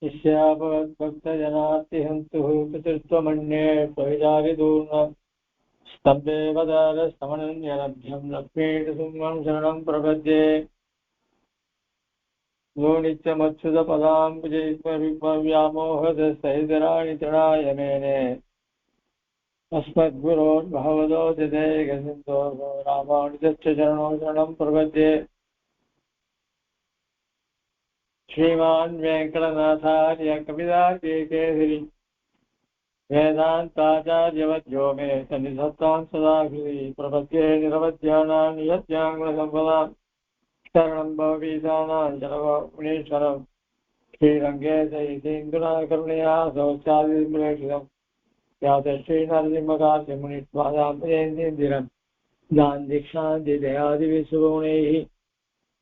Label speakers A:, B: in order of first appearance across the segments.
A: शिष्याभवद्भक्तजनातिहन्तुः पितृत्वमन्ये त्वविचारिदूर्न स्तम्भेवदारस्तमनन्यलभ्यं लक्ष्मीसिंहं शरणं प्रपद्ये यो नित्यमच्युतपदां विजयित्वव्यामोहदस्तैतराणि तृणाय मेने अस्मद्गुरोर्भगवतोऽतिदेकसिन्धो रामानुजस्य चरणो शरणं प्रपद्ये श्रीमान् वेङ्कटनाथार्य कवितार्किकेसरी वेदान्ताचार्यवद्यो मे सन्निधत्तां सदा हृदि प्रपद्ये निरवध्यानां नियत्याङ्गसम्पदां शरणं भववीतानां जलमुनीश्वरं श्रीरङ्गे सहितेन्दुना करुणया सौचादिप्रेषितं यात श्रीनरसिंहकार्यमुनित्वादां प्रियेन्द्रं दान्दिक्षान्तिदयादिविशुगुणैः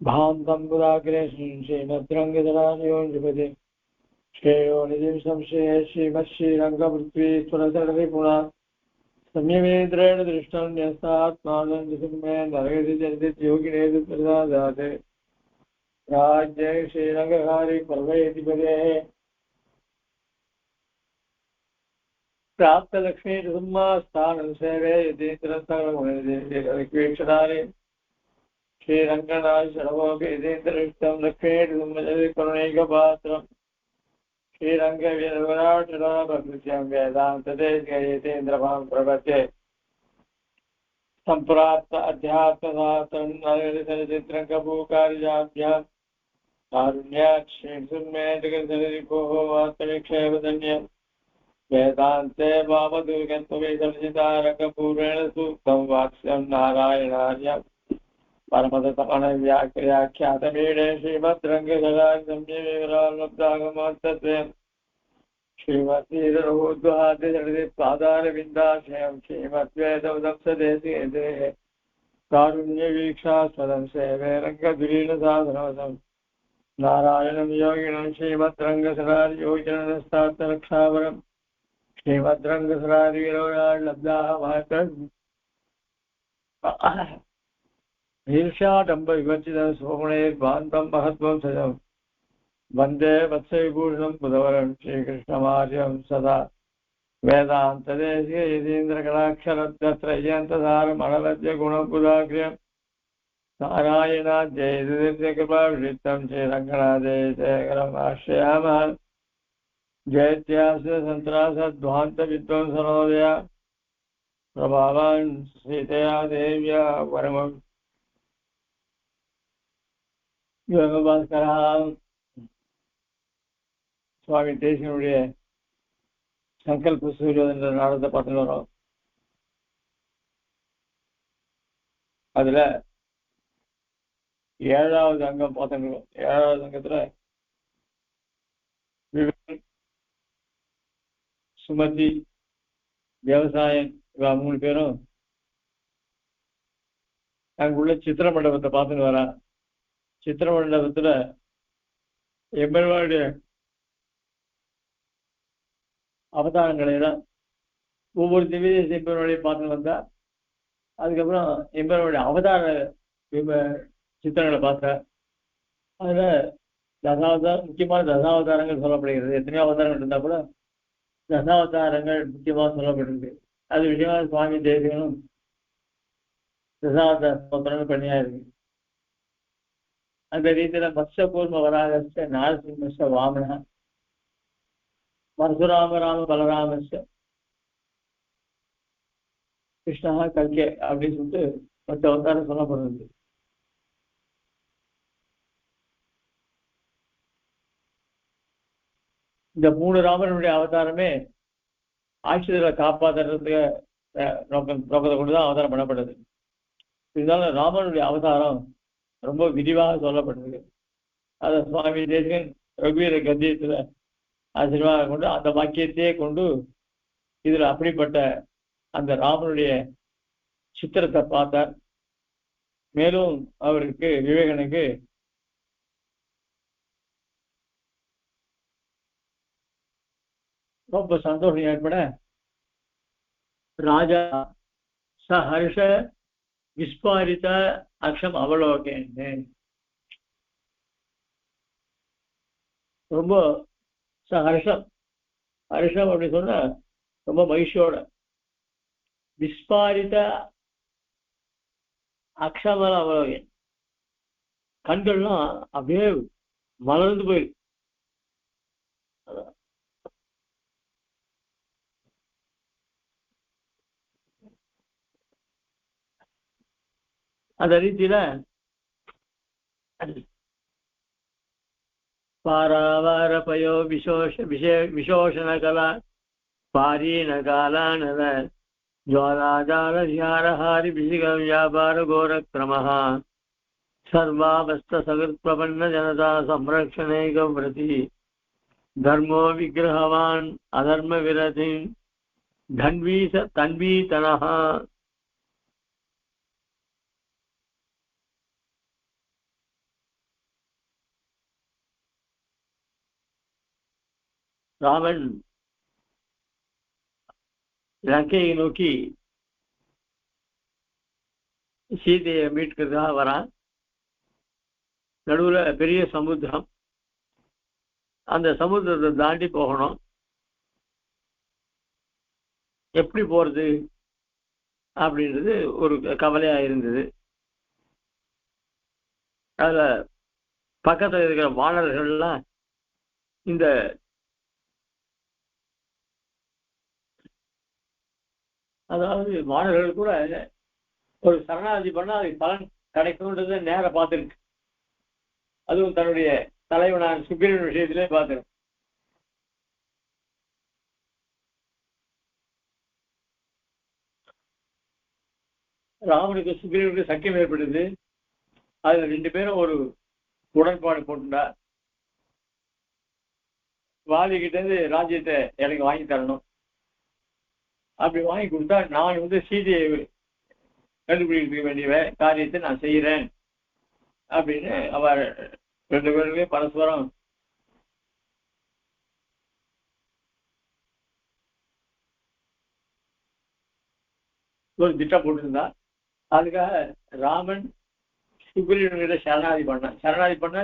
A: भान्तं पुराग्रेष्णं श्रीमद्रङ्गजलानियोनिपदे श्रेयोनिधिं संशये श्रीमच्छ्रीरङ्गपृथ्वीश्वरतरविपुणा सम्यमेन्द्रेण दृष्टं न्यस्तात्मानन्दसिंहे नरगतिचरितयोगिनेतु प्रसादात् राज्ये श्रीरङ्गहारि पर्वैतिपदेः प्राप्तलक्ष्मीनृसिंहास्थानं सेवे यतीन्द्रस्तगुणेक्षणानि श्रीरङ्गनाथ शरणोपेदेन्द्रष्टं लक्ष्मीनृसिंहकरुणैकपात्रम् श्रीरङ्गवीरविराटरामकृत्यं वेदान्तदेशिकेन्द्रभां प्रपद्ये सम्प्राप्त अध्यात्मशास्त्रं नरचित्रङ्गभूकार्याभ्यां कारुण्यात् श्रीनृसिंहेन्द्रगतिरिपोः वास्तविक्षेपधन्यं वेदान्ते वामदुर्गत्वविदर्शितारकपूर्वेण सूक्तं वाक्यं नारायणार्यं परमतमनव्याख्यातमीडे श्रीमद्रङ्गजलासंयमिरालब्धागमोत्तत्वेन श्रीमद्वीररोद्वादिपादारविन्दाश्रयं श्रीमद्वेदवदंसदेशिकेन्द्रेः कारुण्यवीक्षास्पदं सेवे रङ्गधुरीणसाधनवदं नारायणं योगिनं श्रीमद्रङ्गसरार्योजनस्तात्तरक्षावरं श्रीमद्रङ्गसरार्विरोगाल्लब्धाः महतः ईर्ष्याडम्बविवर्जितं सोमणैर्भान्तं महत्त्वं सजं वन्दे वत्सविभूषणं बुधवरं श्रीकृष्णमार्यं सदा वेदान्तदेशीयतीन्द्रकलाक्षरत्रय्यन्तसारमणलज्जगुणबुधाग्र्यं नारायणाद्यैतकृपाविषिक्तं श्रीरङ्गनाथेशेखरम् आश्रयामः जयत्यासन्त्रासध्वान्तविद्वंसनोदया प्रभावान् सीतया देव्या वरमं யோகபாஸ்கரா சுவாமி தேசியனுடைய சங்கல்ப சூரியோதய என்ற நாடகத்தை பார்த்துட்டு வரோம். அதுல 7வது அங்கம் பார்த்துட்டு இருக்கோம். 7வது அங்கத்துல சுமதி விவசாயம் இவ 3 பேரும் அங்குள்ள சித்திர மண்டபத்தை பார்த்துட்டு வரா. சித்திர மண்டபத்துல எம்பெருமானுடைய அவதாரங்களை எல்லாம் ஒவ்வொரு திவ்ய எம்பெருமானையும் பார்த்துட்டு வந்தா. அதுக்கப்புறம் எம்பெருமானுடைய அவதார சித்திரங்களை பார்த்தா. அதுல தசாவதாரம் முக்கியமான தசாவதாரங்கள் சொல்லப்படுகிறது. எத்தனையோ அவதாரங்கள் இருந்தா கூட தசாவதாரங்கள் முக்கியமாக சொல்லப்பட்டிருக்கு. அது விஷயமா சுவாமி தேசிகனும் தசாவதாரம் பண்ணியா இருக்கு. அந்த ரீதியில மத்ஸ்யகூர்ம வராகஸ்ய நாரசிம்மஸ்ய வாமன பரசுராம ராம பலராமஸ்ய கிருஷ்ணா கல்கே அப்படின்னு சொல்லிட்டு 10 அவதாரம் சொல்லப்படுறது. இந்த 3 ராமனுடைய அவதாரமே ஆட்சியர்களை காப்பாற்றுறதுக்கு நோக்கத்தை கொண்டுதான் அவதாரம் பண்ணப்படுது. இருந்தாலும் ராமனுடைய அவதாரம் ரொம்ப விரிவாக சொல்லப்பட்டிருக்கு. அதை சுவாமி தேசிகன் ரகுவீர கத்தியத்துல ஆசீர்வாதம் கொண்டு அந்த வாக்கியத்தையே கொண்டு இதுல அப்படிப்பட்ட அந்த ராமனுடைய சித்திரத்தை பார்த்தார். மேலும் அவருக்கு விவேகனுக்கு ரொம்ப சந்தோஷம் ஏற்பட ராஜா சஹர்ஷ விஸ்பாரித அக்ஷம் அவலோகேன்னு ரொம்ப ஹர்ஷம் ஹர்ஷம் அப்படின்னு சொன்னா ரொம்ப மகிழ்ச்சியோட. விஸ்பாரித அக்ஷமல அவலோகன், கண்கள்லாம் அப்படியே மலர்ந்து போயிருக்கு. அந்த ரீதியில பாராவாரபயோ விசோஷண கலா பாரீன காலானல ஜ்வாலாஜால விஹாரஹாரி விசிக வியாபார கோரக்ரமஹ சர்வாவஸ்த சகத் பிரபன்ன ஜனதா சம்ரக்ஷணேக விரதி தர்மோ விக்கிரகவான் அதர்ம விரதி தன்வீதனஹ. ராமன் லங்கையை நோக்கி சீதையை மீட்கிறதுக்காக வரான். நடுவுல பெரிய சமுத்திரம், அந்த சமுத்திரத்தை தாண்டி போகணும். எப்படி போறது அப்படின்றது ஒரு கவலையா இருந்தது. அதுல பக்கத்துல இருக்கிற வானர்கள்லாம் இந்த அதாவது வானர்கள் கூட ஒரு சரணாகதி பண்ணா அதுக்கு பலன் கிடைக்கும்ன்றத நேர பார்த்துருக்கு. அதுவும் தன்னுடைய தலைவனான சுக்கிரன் விஷயத்திலே பார்த்துருக்கு. ராமனுக்கு சுக்கிரனுக்கு சக்கியம் ஏற்படுது. அதுல 2 பேரும் ஒரு உடன்பாடு போட்டுண்டா, வாலி கிட்ட இருந்து ராஜ்யத்தை எனக்கு வாங்கி தரணும், அப்படி வாங்கி கொடுத்தா நான் சீதையை கண்டுபிடிக்க வேண்டிய காரியத்தை நான் செய்யறேன் அப்படின்னு அவர் 2 பேருமே பரஸ்பரம் ஒரு திட்டம் போட்டிருந்தா. அதுக்காக ராமன் சுக்ரீவன்கிட்ட சரணாதி பண்ண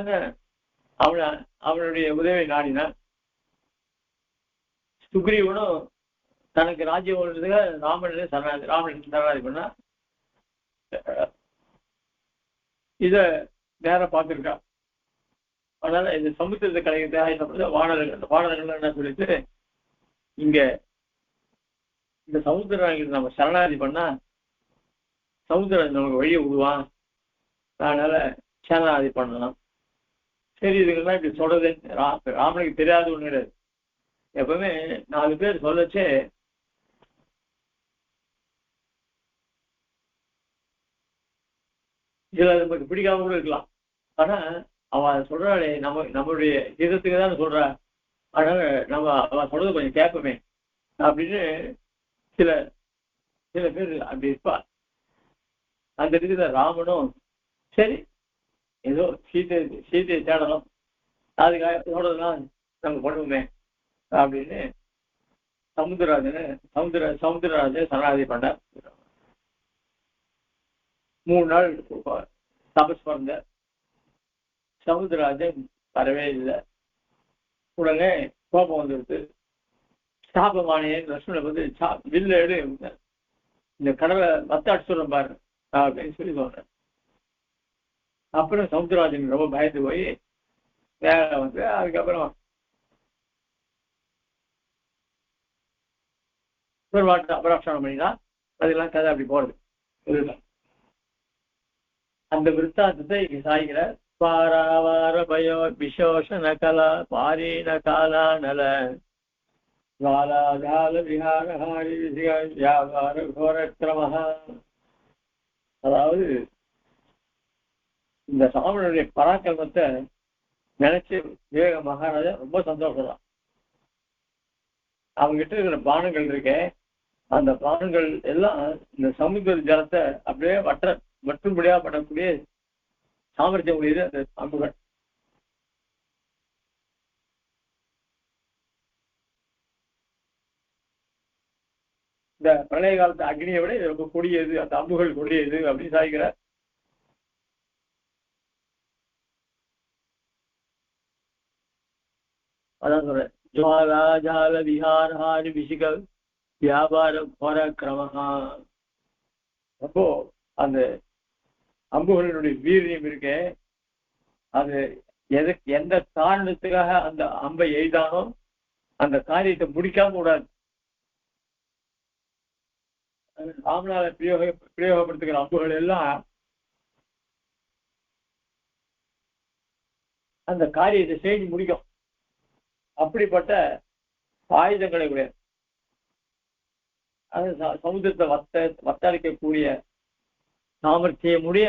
A: அவனுடைய உதவி நாடினான். சுக்ரீவனும் தனக்கு ராஜ்யம் ஓடுறதுக்காக ராமன் சரணாதி பண்ணா. இத நேரம் பார்த்துருக்கா. அதனால இந்த சமுத்திரத்தை கிடைக்கிறதுக்காக என்ன பண்ணுறது, வானர்கள் என்ன சொல்லிட்டு இங்க இந்த சமுத்திரம் நம்ம சரணாதி பண்ணா சமுத்திரம் நமக்கு வழியை விடுவான், அதனால சரணாதி பண்ணலாம். சரி, இதுக்கெல்லாம் இப்படி சொல்றது ராமனுக்கு தெரியாத ஒண்ணு கிடையாது. எப்பவுமே 4 பேர் சொல்லச்சே இதுல நமக்கு பிடிக்காம கூட இருக்கலாம். ஆனா அவன் சொல்றாளே நம்மளுடைய இதத்துக்கு தான் சொல்றா, அதனால அவன் சொல்றது கொஞ்சம் கேட்போமே அப்படின்னு சில பேர் அப்படி இருப்பா. அந்த இடத்துல ராமனும் சரி ஏதோ சீதையை தேடலாம், அதுக்காக சொல்றதுலாம் நம்ம பண்ணுவோமே அப்படின்னு சமுத்திரராஜனை சரணாகதி பண்ண 3 நாள் தபஸ் பண்ண. சமுத்திரராஜன் வரவே இல்லை. உடனே கோபம் வந்துடுது. சாபமானிய லட்சுமணை வந்து வில்ல எடு, இந்த கடலை மத்தாட்டு சொல்றேன் பாரு அப்படின்னு சொல்லி சொல்றேன். அப்புறம் சமுத்திரராஜன் ரொம்ப பயந்து போய் வேலை வந்து அதுக்கப்புறம் ஒரு வாட்டை அபராட்சணம் பண்ணினா அதெல்லாம் கதை அப்படி போறது. அந்த விருத்தாந்தத்தை இங்க சாய்கிற பாராவார பயோ விசோஷண கலா பாரீன காலா நல காலாகால விஹாரஹாரி வியாபார கோரக்கிரமஹ. அதாவது இந்த சாமனுடைய பராக்கிரமத்தை நினைச்சு விவேக மகாராஜா ரொம்ப சந்தோஷம். அவங்க கிட்ட இருக்கிற பானங்கள் இருக்கே, அந்த பானங்கள் எல்லாம் இந்த சமுத்திர ஜலத்தை அப்படியே வற்றும்படியா பண்ணக்கூடிய சாமர்த்தியம் உடையது அந்த அம்புகள். இந்த பிரளய காலத்து அக்னியை விட இது ரொம்ப கொடியது, அந்த அம்புகள் கொடியது அப்படின்னு சாய்க்கிறார். அதான் சொல்றேன், ஜால விஹாரஹாரி விசிக வியாபார பராக்கிரமஹா. அப்போ அந்த அம்புகளினுடைய வீரியம் இருக்கே, அது எந்த காரணத்துக்காக அந்த அம்பை எய்தானோ அந்த காரியத்தை முடிக்காம கூடாது. ராமனால பிரயோகப்படுத்துகிற அம்புகள் எல்லாம் அந்த காரியத்தை செய்து முடிக்கும். அப்படிப்பட்ட ஆயுதங்களை உடைய, அது சமுதிரத்தை வத்தளிக்கக்கூடிய சாமர்த்தியமுடைய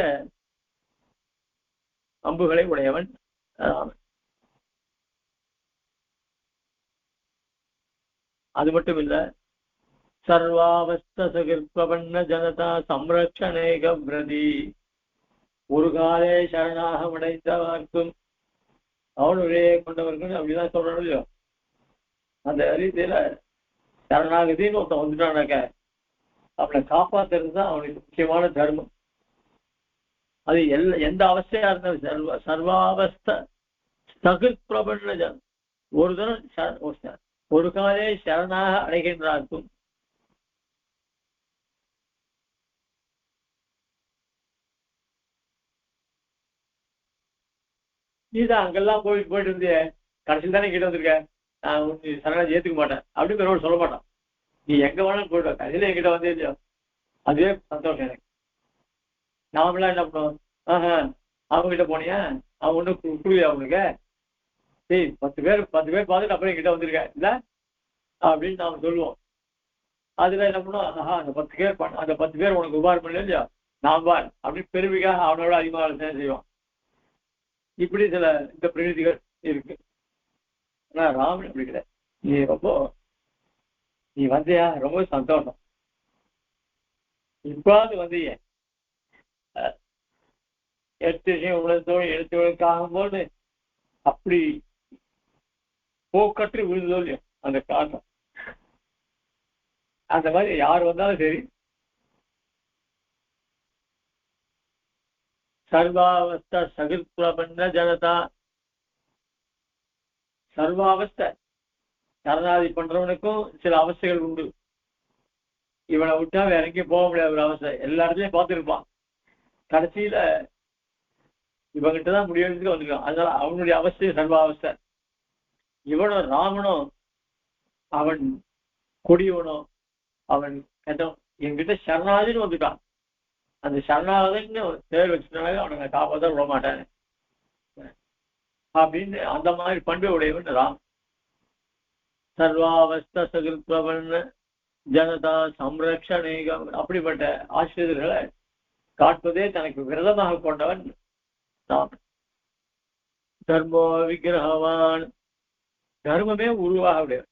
A: அம்புகளை உடையவன் ராமன். அது மட்டும் இல்ல, சர்வாவஸ்த சகிர்பவண்ண ஜனதா சம்ரட்சணேக பிரதி. ஒரு காலே சரணாக அடைந்தவர்க்கும் அவனுடைய கொண்டவர்கள் அப்படிதான் சொல்றோம் இல்லையோ. அந்த ரீதியில சரணாகதின்னு ஒருத்தன் வந்துட்டானாக்க அவனை காப்பாத்துறது தான் அவனுக்கு முக்கியமான தர்மம். அது எந்த அவஸ்தையா இருந்தாலும் சர்வாவஸ்த சகித் பிரபண்ண ஒரு தரம் ஒரு காலே சரணாக அடைகின்றார்க்கும். நீதான் அங்கெல்லாம் போயிட்டு இருந்திய, கடைசியில் தானே கிட்ட வந்திருக்க, நான் சரணாஜி ஏத்துக்க மாட்டேன் அப்படின்னு சொல்ல மாட்டான். நீ எங்க வேணாலும் போயிடுவ, கடைசியில என்கிட்ட வந்தே இல்லையோ, அதுவே சந்தோஷம் எனக்கு. நாமெல்லாம் என்ன பண்ணுவோம், அவங்ககிட்ட போனியா, அவன் ஒன்றும் குழுவியா அவனுக்கு, சரி 10 பேர் பார்த்துட்டு அப்புறம் என்கிட்ட வந்திருக்க இல்ல அப்படின்னு நாம சொல்லுவோம். அதுல என்ன பண்ணுவோம், அந்த 10 பேர் உனக்கு உபாரம் பண்ணல இல்லையா, நான் பார் அப்படின்னு பெருமைக்காக அவனோட அதிகமாக சேவை செய்வான். இப்படி சில இந்த பிரகதிகள் இருக்கு. ஆனா ராமன் அப்படி கிடையாது. நீ வந்தியா, ரொம்ப சந்தோஷம், இப்பாவது வந்தீங்க, 8 விஷயம் உணர்ந்தோடு எழுத்துவதற்காகும் போது அப்படி போக்கற்று விழுந்தோ இல்லையோ அந்த காரணம். அந்த மாதிரி யார் வந்தாலும் சரி, சர்வாவஸ்தா சகிர்புலபண்ண ஜனதா. சர்வாவஸ்தை சரணாதி பண்றவனுக்கும் சில அவஸ்தைகள் உண்டு. இவனை விட்டா வேற எங்கேயும் போக முடியாத ஒரு அவஸ்தை, எல்லா இடத்துலயும் பார்த்துருப்பான். கடைசியில இவங்கிட்டதான் முடியறதுக்கு வந்துருக்கான். அதனால அவனுடைய அவஸ்தை சர்வாவஸ்தை. இவனும் ராமனும் அவன் கொடியவனும் அவன் என்கிட்ட சரணாதின்னு வந்துட்டான். அந்த சரணாகதின்னு பேர் வச்சுட்டாங்க, அவனை காப்பாற்ற விட மாட்டேன் அப்படின்னு அந்த மாதிரி பண்பு உடையவன் ராம். சர்வாவஸ்த சகிருத்வன் ஜனதா சம்ரக்ஷணேகம். அப்படிப்பட்ட ஆசிரியர்களை காட்பதே தனக்கு விரதமாக கொண்டவன் ராம். தர்மோ விக்கிரகவான், தர்மமே உருவாக உடையவன்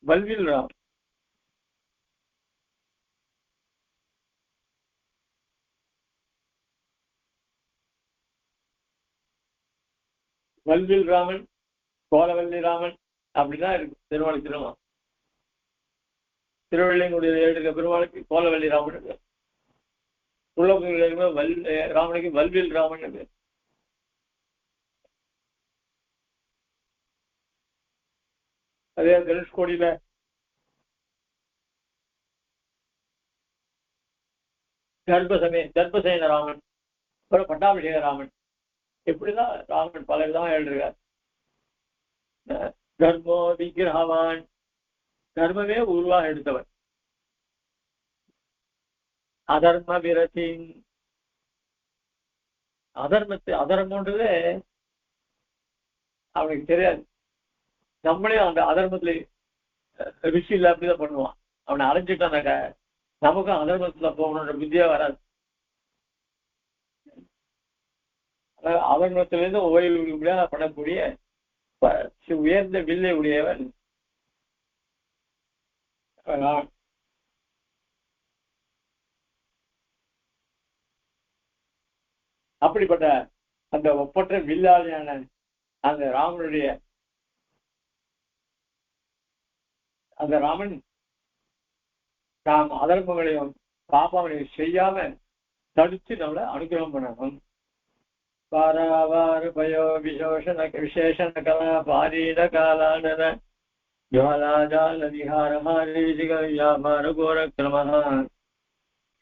A: வல்வில் ராம். வல்வில் ராமன், கோலவல்லி ராமன் அப்படிதான் இருக்கு திருவாளி திருமணம். திருவள்ளியுடைய எழுதுகிற பெருமாளுக்கு கோலவல்லி ராமன் இருக்கு, ராமனுக்கு வல்வில் ராமன் இருக்கு. அதே தனுஷ்கோடியில தர்பசேன ராமன், அப்புறம் பட்டாபிஷேக ராமன். இப்படிதான் ராமன் பல விதமா எழுதுகிறார். தர்மோ விக்கிரகவான், தர்மமே உருவாக எடுத்தவன். அதர்ம விரசின், அதர்மன்றதே அவனுக்கு தெரியாது. நம்மளே அந்த அதர்மத்துல ருசியில் அப்படிதான் பண்ணுவான். அவனை அரைஞ்சிட்டானாக்க நமக்கும் அதர்மத்துல போகணுன்ற புத்தியா வராது. அதர்மத்திலிருந்து ஓய்வு முடியாத பண்ணக்கூடிய உயர்ந்த வில்லை உடையவன் அப்படிப்பட்ட அந்த ஒப்பற்ற வில்லாளியான அந்த ராமனுடைய அந்த ராமன் நாம் அதர்மங்களையும் பாபாவனையும் செய்யாம தடுத்து நம்மளை அனுகிரகம் பண்ணணும். पारावार भयो विशोषण विशेषण कला पारीड कालानन ज्वालाजाल विहार हारीजिग व्यापार गोरक्रमः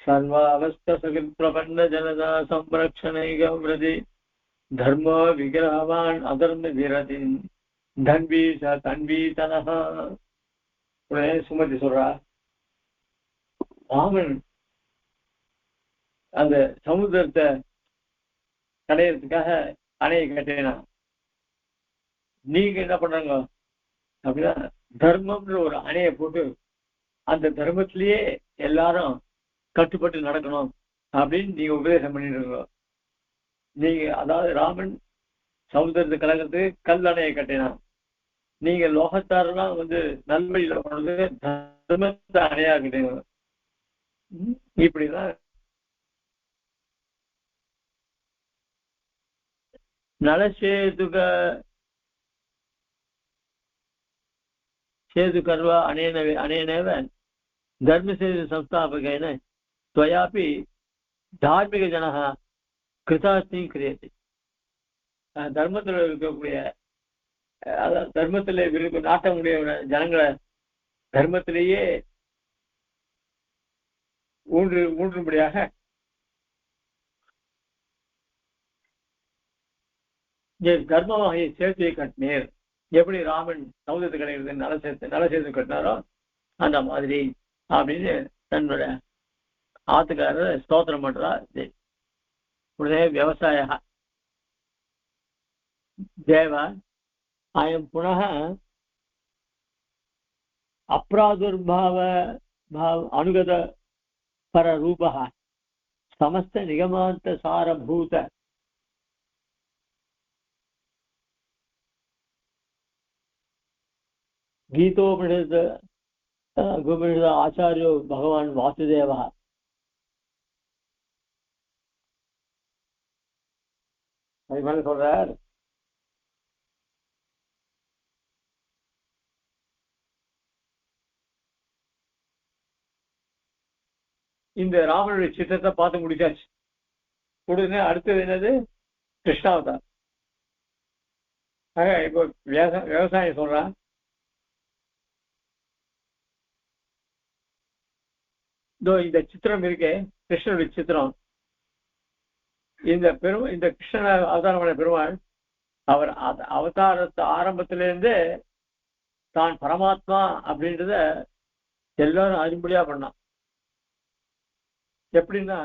A: सर्वावस्थ सकृत् प्रपन्न जनता संरक्षणैकव्रति धर्मो विग्रहवान् अधर्म विरति धन्वी स तन्वीतनः உடனே சுமதி சொல்றா ராமன் அந்த சமுத்திரத்தை கடையிறதுக்காக அணையை கட்டினா நீங்க என்ன பண்றாங்க அப்படின்னா தர்மம்ன்ற ஒரு அணையை போட்டு அந்த தர்மத்திலேயே எல்லாரும் கட்டுப்பட்டு நடக்கணும் அப்படின்னு நீங்க உபதேசம் பண்ணிட்டு இருக்கோம். நீங்க அதாவது ராமன் சமுத்திரத்தை கலக்கிறதுக்கு கல் அணையை கட்டினான். நீங்க லோகத்தாரெல்லாம் நல்வழியில போனது தர்மத்தை அணையா கட்டின. இப்படிதான் நலசேதுக சேதுகர்வா அனேனேவ தர்மசேது சம்ஸ்தாபகேன त्वयापि धार्मिक जनः कृतार्थी क्रियते. தர்மத்தில் இருக்கக்கூடிய தர்மத்தில் விரும்ப நாட்டமுடைய ஜனங்களை தர்மத்திலேயே ஊன்றும்படியாக தர்மமாக சேர்த்தியை கட்டினீர். எப்படி ராமன் சமுதிரத்தை கிடைக்கிறது நலசேத்து கட்டினாரோ அந்த மாதிரி அப்படின்னு தன்னோட ஆத்துக்காரர் ஸ்தோத்திரம் பண்றா. உடனே விவசாய தேவ அயம் புனः அப்ராதுர்பாவ அனுகத பரரூபः समस्त निगमांत सारभूत गीतोपनिषद गोपनिषद आचार्यो भगवान वासुदेवः சொல்றார். இந்த ராமனுடைய சித்திரத்தை பார்த்து முடிச்சாச்சு. உடனே அடுத்தது என்னது? கிருஷ்ணாவதார். இப்போ விவசாயம் சொல்றான். இந்த சித்திரம் இருக்கே கிருஷ்ணனுடைய சித்திரம். இந்த கிருஷ்ண அவதாரமான பெருமாள் அவர் அவதாரத்தை ஆரம்பத்திலிருந்து தான் பரமாத்மா அப்படின்றத எல்லாரும் அறிம்படியா பண்ணான். எப்படின்னா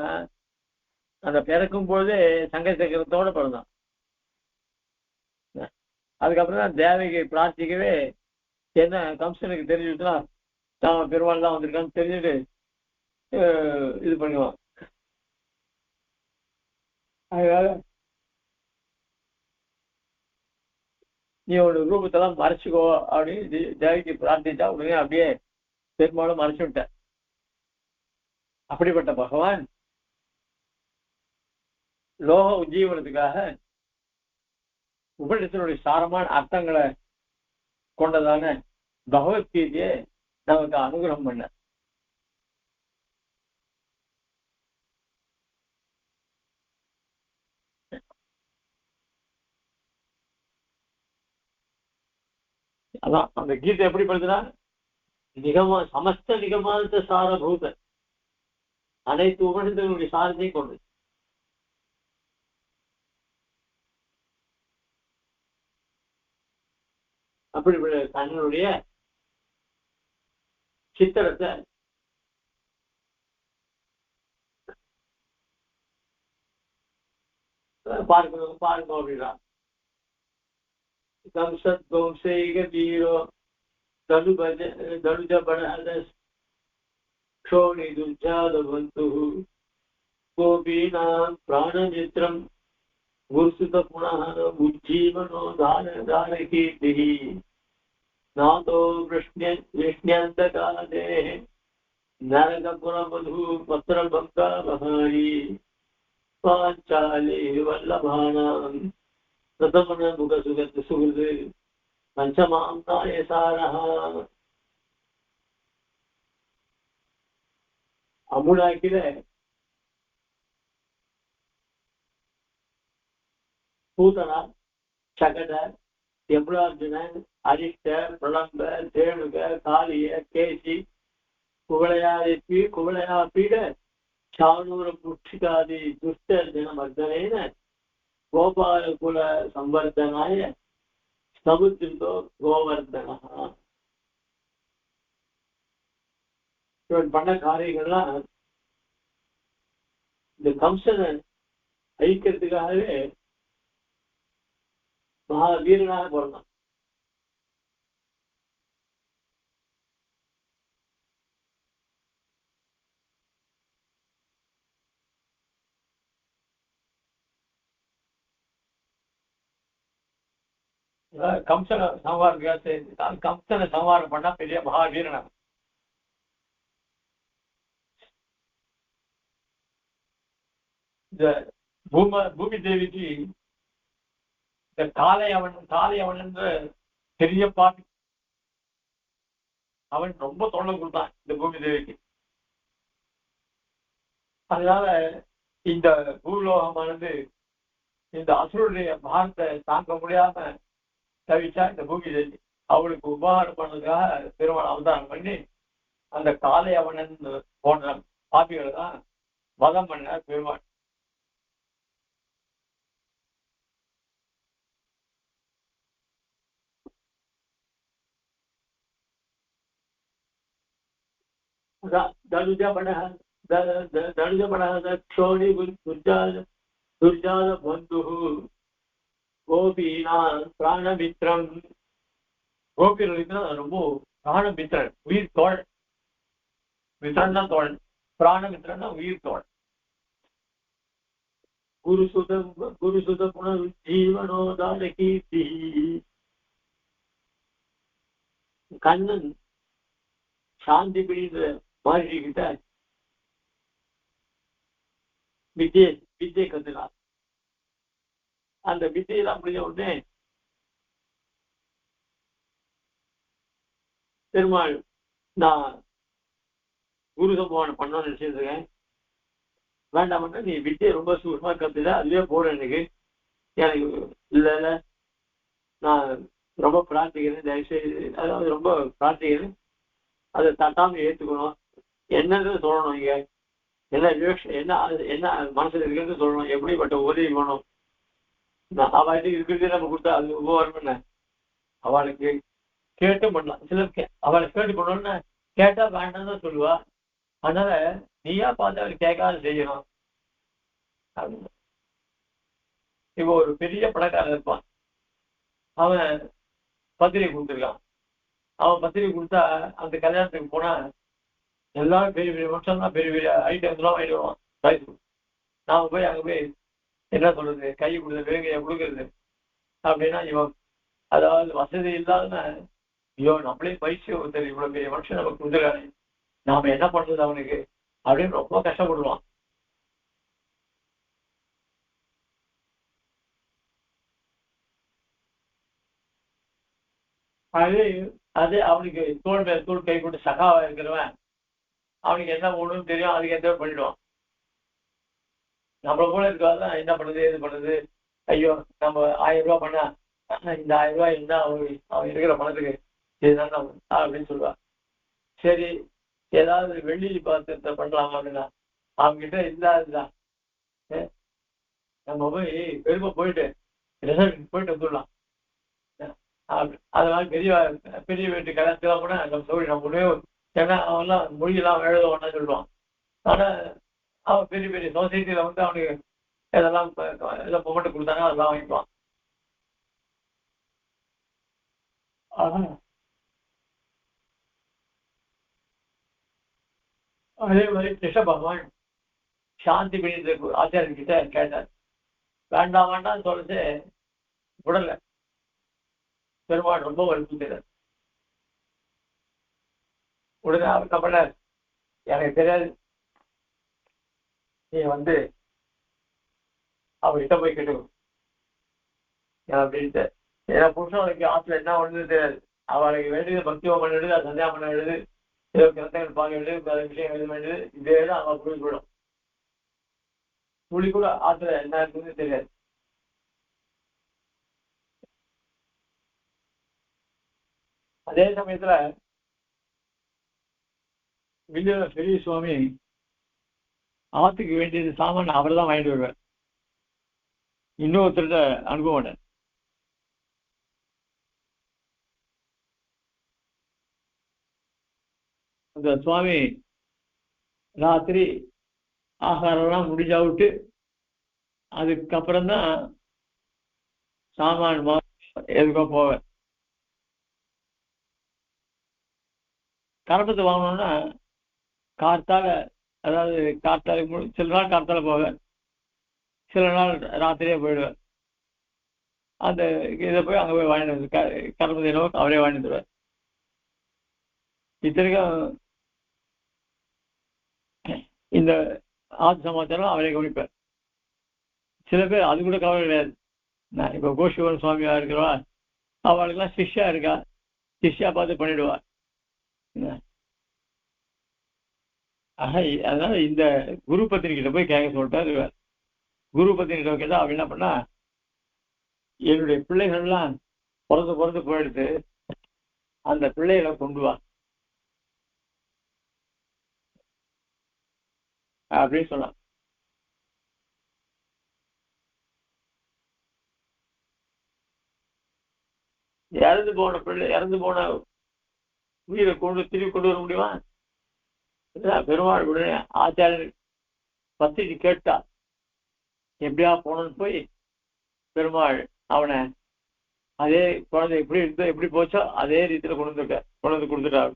A: அந்த பிறக்கும் போதே சங்க சக்கரத்தோட பிறந்தான். அதுக்கப்புறம் தான் தேவகை பிரார்த்திக்கவே என்ன கம்சனுக்கு தெரிஞ்சுட்டுனா தான் பெருமாள் தான் வந்திருக்கான்னு தெரிஞ்சுட்டு இது பண்ணுவான். அதனால நீ ஒரு ரூபத்தெல்லாம் மறைச்சுக்கோ அப்படின்னு தேவிக்கு பிரார்த்திச்சா உடனே அப்படியே பெருமாளும் மறைச்சு விட்ட. அப்படிப்பட்ட பகவான் லோக உஜ்ஜீவனத்துக்காக உபநிஷத்தினுடைய சாரமான அர்த்தங்களை கொண்டதான பகவத்கீதையை நமக்கு அனுகிரகம் பண்ண. அதான் அந்த கீதை எப்படி படுத்துனா சமஸ்த நிகமாந்த சாரபூத அனைத்து உபநிஷத்தினுடைய சாரத்தையும் கொண்டு அப்படிப்பட்ட தன்னுடைய சித்திரத்தை பார்க்கணும் அப்படின்னா கம்சத்வம்சைக வீரோ தனுஜ பணஹத க்ஷோணி துர்ஜாதபந்து கோபீனாம் பிராணமித்ரம் குருசுத புனः உஜ்ஜீவனோ தானகீர்த்திஹி நாதோ விஷ்ண்யந்தகாலே நரகபுரமது பத்ரபங்காபஹாரி பாஞ்சாலே வல்லபானாம் பிரதமன முக சுகத் சுகிருது பஞ்சமாம் நாயசாரஹ. அமுலாக்கில பூதனா, சகட, யமுனார்ஜுனன், அரிஷ்ட, பிரளம்ப, தேனுக, காளிய, கேசி, குவளையா பீட, சானூர புட்சிகாதி துஷ்ட ஜனமர்தனேன கோபாலகுல சம்வர்தனாய சமுத்திரோ கோவர்தனா. இவன் பண்ண காரியங்கள்லாம் இந்த கம்சனை அழிக்கிறதுக்காகவே மகாவீரனாக பிறந்தான். கம்சனை சம்ஹாரம் கம்சனை சம்ஹாரம் பண்ணா பெரிய மகாவீரனா. இந்த பூமி தேவிக்கு இந்த காளையவன் என்ற பெரிய பாட்டு அவன் ரொம்ப தொல்லை கொடுத்தான் இந்த பூமி தேவிக்கு. அதனால இந்த பூலோகமானது இந்த அசுரனுடைய பாரத்தை தாங்க முடியாம தவிச்சா இந்த பூமி தேவி. அவளுக்கு உபகாரம் பண்ணதுக்காக பெருமாள் அவதாரம் பண்ணி அந்த காளையவனன் போன்ற பாப்பிகளை தான் வதம் பண்ண பெருமாள். தனுஜபணி துர்ஜாத பந்து கோபினா பிராணமித்ரம். கோபிகளுக்கு ரொம்ப பிராணமித்ரன், உயிர் தோழன். மித்ரன் தான் தோழன், பிராணமித்ரன்னா உயிர் தோழன். குருசுத புனருஜீவனோதான கீர்த்தி. கண்ணன் சாந்தி பிடித்த மகர்ஷி கிட்ட வித்தியை கத்துனார். அந்த வித்தியெல்லாம் முடிஞ்ச உடனே பெருமாள் நான் குரு சம்பவம் பண்ணணும்னு நினைச்சிருக்கேன், வேண்டாம் நீ வித்தியை ரொம்ப சூக்ஷ்மா கத்துத, அதுவே போறேன் எனக்கு இல்ல நான் ரொம்ப பிரார்த்திக்கிறேன், தயவுசெய்து அதாவது ரொம்ப பிரார்த்திக்கிறேன், அதை தட்டாம ஏற்றுக்கணும், என்னன்னு சொல்லணும், இங்க என்ன என்ன என்ன மனசுல இருக்குன்னு சொல்லணும், எப்படிப்பட்ட உதவி வேணும், அவளுக்கு இருக்கிறதே நம்ம கொடுத்தா அது உபகாரம். அவளுக்கு கேட்டு பண்ணலாம், சிலருக்கு அவளை கேட்டு பண்ணணும்னு கேட்டா வேண்டாம் தான் சொல்லுவா. அதனால நீயா பார்த்து அவள் கேட்காத செய்யணும். இப்போ ஒரு பெரிய பணக்காரன் இருப்பான், அவன் பத்திரிகை கொடுத்துருக்கான். அவன் பத்திரிகை கொடுத்தா அந்த கல்யாணத்துக்கு போனா எல்லாரும் பெரிய பெரிய மனுஷன்லாம் பெரிய பெரிய ஐட்டம்ஸ் எல்லாம் வாங்கிட்டு வருவான். நாம போய் அங்க போய் என்ன சொல்றது, கை கொடுத்த வேங்கைய கொடுக்கறது அப்படின்னா இவன் அதாவது வசதி இல்லாத ஐயோ நம்மளே பயிற்சி ஒருத்தர் இவ்வளவு பெரிய மனுஷன் நமக்கு கொடுத்துருக்காரு, நாம என்ன பண்றது அவனுக்கு அப்படின்னு ரொம்ப கஷ்டப்படுவான். அது அவனுக்கு தோல் மேல தோல் கை கொண்டு சகாவா இருக்கிறவன் அவனுக்கு என்ன ஒண்ணுன்னு தெரியும், அதுக்கு எந்த பண்ணிடுவான். நம்மள போல இருக்காதான் என்ன பண்ணுது எது பண்ணுது, ஐயோ நம்ம 1000 ரூபாய் பண்ணா இந்த 1000 ரூபாய் இருந்தா அவன் இருக்கிற பணத்துக்கு இதுதான் அப்படின்னு சொல்லுவான். சரி ஏதாவது வெள்ளி பார்த்து பண்ணலாமா அப்படின்னா அவங்க கிட்ட இல்லாதுதான். நம்ம போய் பெருமை போயிட்டு ரிசல்ட் போயிட்டு வந்துடலாம். அதனால பெரிய பெரிய வீட்டு கல்யாணத்துலாம் கூட நம்ம சொல்லி நம்ம ஒண்ணே ஏன்னா அவன்லாம் மொழியெல்லாம் எழுதுவான்னு சொல்லுவான். ஆனா அவன் பெரிய பெரிய சொசைட்டியில வந்து அவனுக்கு இதெல்லாம் எல்லாம் பொம்மட்டு கொடுத்தாங்க அதெல்லாம் வாங்கிக்குவான். அதே மாதிரி கிருஷ்ண பகவான் சாந்தி பிடித்த ஆச்சாரியன் கிட்ட கேட்டார். வேண்டாம் வேண்டாம் சொல்லிட்டு விடல. பெருமாள் ரொம்ப வற்புறுத்தினார். உடனே அதுக்கப்புறம் எனக்கு தெரியாது, நீ வந்து அவர்கிட்ட போய் கேட்டுக்கணும் அப்படின்ட்டு. ஏன்னா புருஷனுக்கு ஆத்துல என்ன ஒண்ணு தெரியாது, அவளுக்கு வேண்டியது பக்திவம் பண்ண வேண்டியது, சந்தியா பண்ண வேண்டியது, ஏதோ கிரந்தங்கள் பார்க்க வேண்டியது, விஷயம் எழுத வேண்டியது, இதே தான் அவள் புள்ளி போயிடும். புள்ளி கூட ஆத்துல என்ன இருக்குன்னு தெரியாது. அதே சமயத்துல வில்லியம் பெரிய சுவாமி ஆத்துக்கு வேண்டியது சாமான் அவர் தான் வாங்கிட்டு வருவார். இன்னொருத்தர்கிட்ட அனுப்ப மாட்டார். அந்த சுவாமி ராத்திரி ஆகாரம்லாம் முடிஞ்சா விட்டு அதுக்கப்புறம் தான் சாமான் எதுக்கோ போவேன். கரப்பத்தை வாங்கணும்னா கார்த்தால, அதாவது கார்த்தால சில நாள் கார்த்தால போவேன், சில நாள் ராத்திரியே போயிடுவேன். அந்த இதை போய் அங்கே போய் வாங்கிட்டு வந்து கரப்பத்தை என்னவோ அவரே வாங்கிட்டு வந்துடுவார். இத்தனைக்கும் இந்த ஆத்து சமாச்சாரம் அவரே கவனிப்பார். சில பேர் அது கூட கவலை கிடையாது. நான் இப்போ கோஷிவன் சுவாமியா இருக்கிறவா, அவளுக்கெல்லாம் சிஷ்யா இருக்கா, சிஷ்யா பார்த்து பண்ணிடுவா. அதனால இந்த குரு பத்தினி கிட்ட போய் கேட்க சொல்லிட்டாரு. குரு பத்தினி கிட்ட கேட்டா அவ என்ன பண்ணா, என்னுடைய பிள்ளைகள்லாம் பிறந்து போயிடுத்து, அந்த பிள்ளைகளை கொண்டு வா அப்படின்னு சொன்னான். இறந்து போன உயிரை திரும்பி கொண்டு வர முடியுமா? பெருமாள் உடனே ஆச்சாரியர் பத்திரிக்கை கேட்டா எப்படியா போனன்னு போய் பெருமாள் அவனை அதே குழந்தை எப்படி இருந்தோ எப்படி போச்சோ அதே ரீதியில கொண்டு வந்து கொடுத்துட்டாரு.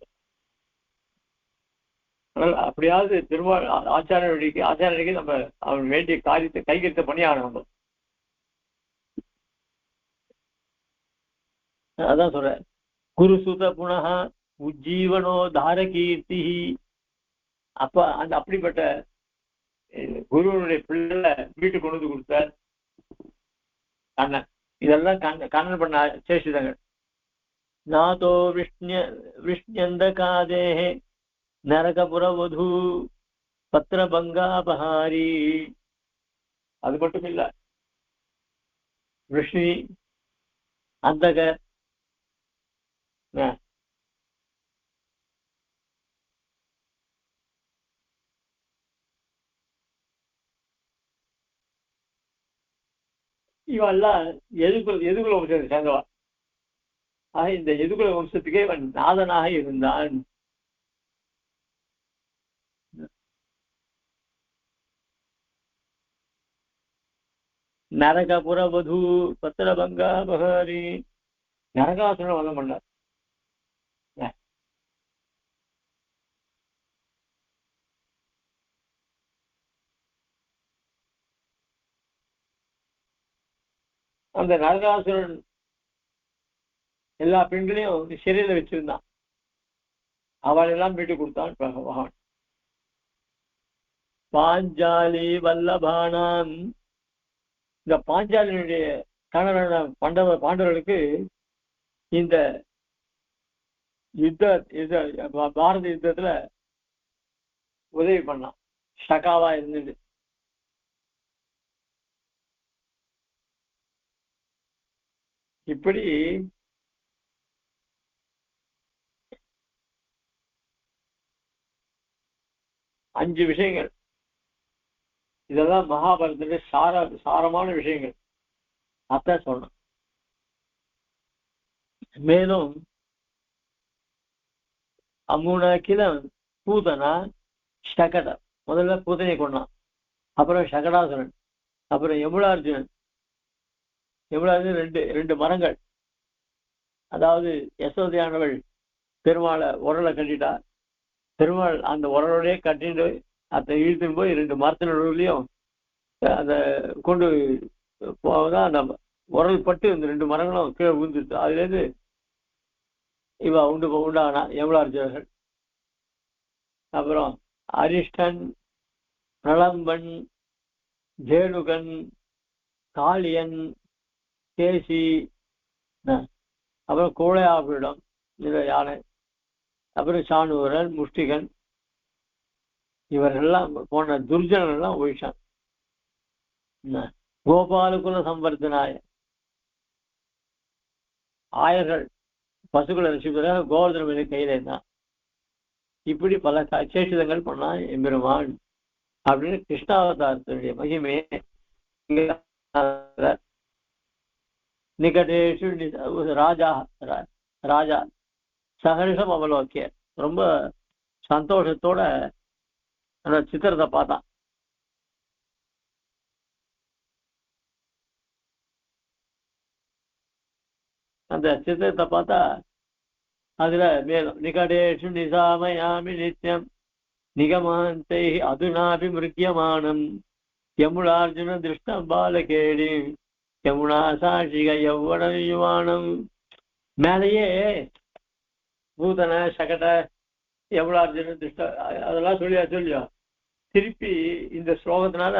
A: அப்படியாவது பெருமாள் ஆச்சாரியருக்கு நம்ம அவன் வேண்டிய காரியத்தை கைகரித்த பண்ணி ஆகணும். அதான் சொல்ற, குரு சுத புனகா உஜ்ஜீவனோ தாரகீர்த்தி. அப்ப அந்த அப்படிப்பட்ட குருவனுடைய பிள்ளை வீட்டுக்கு கொண்டு வந்து கொடுத்தார் கண்ணன். இதெல்லாம் கண்ணன் பண்ண சேஷிதங்கள். நாதோ விஷ்ணியந்த காதேஹே நரகபுரவது பத்திரபங்காபஹாரி. அது மட்டும் இல்ல, விஷ்ணி அந்தகர், இவெல்லாம் எதுகுல வம்சத்தை சேர்ந்தவா. ஆக இந்த எதுகுல வம்சத்துக்கே இவன் நாதனாக இருந்தான். நரகபுரவது பத்திரபங்காபஹாரி. நரகாசுரன் வதம் பண்ணார். அந்த நரகாசுரன் எல்லா பெண்களையும் சிறையில வச்சிருந்தான். அவள் எல்லாம் வீட்டு கொடுத்தான் பகவான். பாஞ்சாலி வல்லபானான். இந்த பாஞ்சாலியினுடைய கணவனான பாண்டவர்களுக்கு இந்த பாரத யுத்தத்துல உதவி பண்ணான், சகாவா இருந்தது. இப்படி அஞ்சு விஷயங்கள். இதெல்லாம் மகாபாரதத்துடைய சாரமான விஷயங்கள். அதான் சொல்லணும். மேலும் அம்முனாக்கில பூதனா சகட, முதல்ல பூதனை கொண்டான், அப்புறம் சகடாசுரன், அப்புறம் யமுனார்ஜுனன். ரெண்டு மரங்கள். அதாவது யசோதையானவள் பெருமாளை உரலை கட்டிட்டா, பெருமாள் அந்த உரலோடய கட்டிட்டு அதை இழுத்துன்னு போய் ரெண்டு மரத்தினூர்லயும் அதை கொண்டு போவதான் அந்த உரல் பட்டு இந்த ரெண்டு மரங்களும் கீழே விழுந்துச்சு. அதுலேருந்து இவ உண்டானா யமுனார்ஜுனர்கள். அப்புறம் அரிஷ்டன், பிரளம்பன், ஜேனுகன், காளியன், கேசி, அப்புறம் கோழையாபீடம் யானை, அப்புறம் சாணூரன், முஷ்டிகன், இவர்கள்லாம் போன துர்ஜனன் எல்லாம் ஒழிச்சான். கோபாலகுல சம்பர்த்தனாய ஆயர்கள் பசுக்களை ரசிப்பதாக கோவர்தன மேலே கையில இருந்தான். இப்படி பல சேஷிதங்கள் பண்ணான் எம்பெருமான் அப்படின்னு கிருஷ்ணாவதாரத்தினுடைய மகிமையை நிகடேஷு ராஜா ராஜா சகர்ஷம் அவலோக்கிய ரொம்ப சந்தோஷத்தோட அந்த சித்திரத்தை பார்த்தான். அந்த சித்திரத்தை பார்த்தா அதுல மேலும் நிகடேஷு நிசாமயாமி நித்யம் நிகமாந்தை அதுனாபி மிருத்தியமானம் யமுனார்ஜுன திருஷ்டம் பாலகேடி யமுனா சாட்சிக யௌவன யுவானம். மேலேயே பூதன சகட யமுனார்ஜுன திருஷ்ட அதெல்லாம் சொல்லியா திருப்பி இந்த ஸ்லோகத்தினால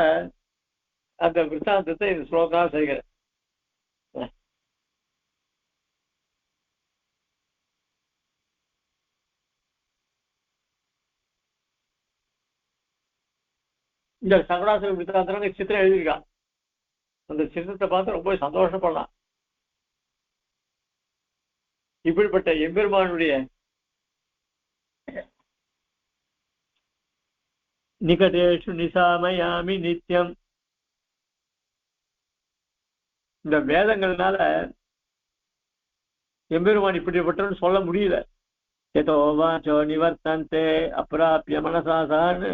A: அந்த விருத்தாந்தத்தை இந்த ஸ்லோகத்தினால செய்கிறேன். இந்த சங்கடாசுர விருத்தாந்தம் சித்திரம் எழுதியிருக்கான். அந்த சித்திரத்தை பார்த்து ரொம்ப சந்தோஷப்படலாம். இப்படிப்பட்ட எம்பெருமானுடைய நிகடேஷு நிசாமயாமி நித்தியம் இந்த வேதங்கள்னால எம்பெருமான் இப்படிப்பட்டவன்னு சொல்ல முடியல. ஏதோ வாச்சோ நிவர்த்தந்தே அப்பிராபிய மனசாசான்னு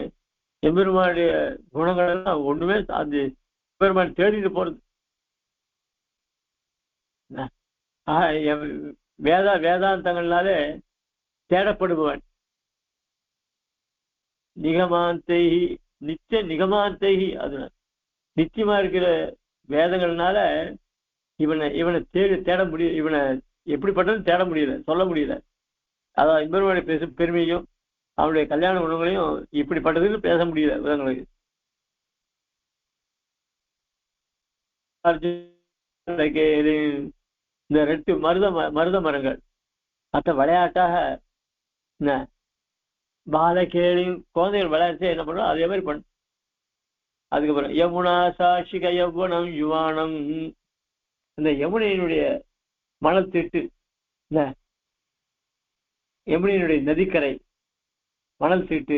A: எம்பெருமானுடைய குணங்கள் எல்லாம் ஒண்ணுமே அது எம்பெருமான் தேடிட்டு போறது. வேதாந்தங்கள்னாலே தேடப்படுபவன். நிகமாந்தைஹி நித்திய நிகமாந்தைஹி அது நித்தியமா இருக்கிற வேதங்கள்னால இவனை தேட முடியும். இவனை எப்படிப்பட்டதுன்னு தேட முடியல, சொல்ல முடியல. அதான் எம்பெருமானுடைய பேசும் பெருமையும் அவனுடைய கல்யாண குணங்களையும் இப்படிப்பட்டதுன்னு பேச முடியல விதங்களுக்கு. இந்த 2 மருத மரங்கள் மற்ற விளையாட்டாக பாலகேளியும் குழந்தைகள் விளையாட்டு என்ன பண்ணுவோம் அதே மாதிரி பண்ண. அதுக்கப்புறம் யமுனா சாட்சிக யௌவனம் யுவானம் இந்த யமுனையினுடைய மணல் திட்டு இந்த யமுனையினுடைய நதிக்கரை மணல் தீட்டு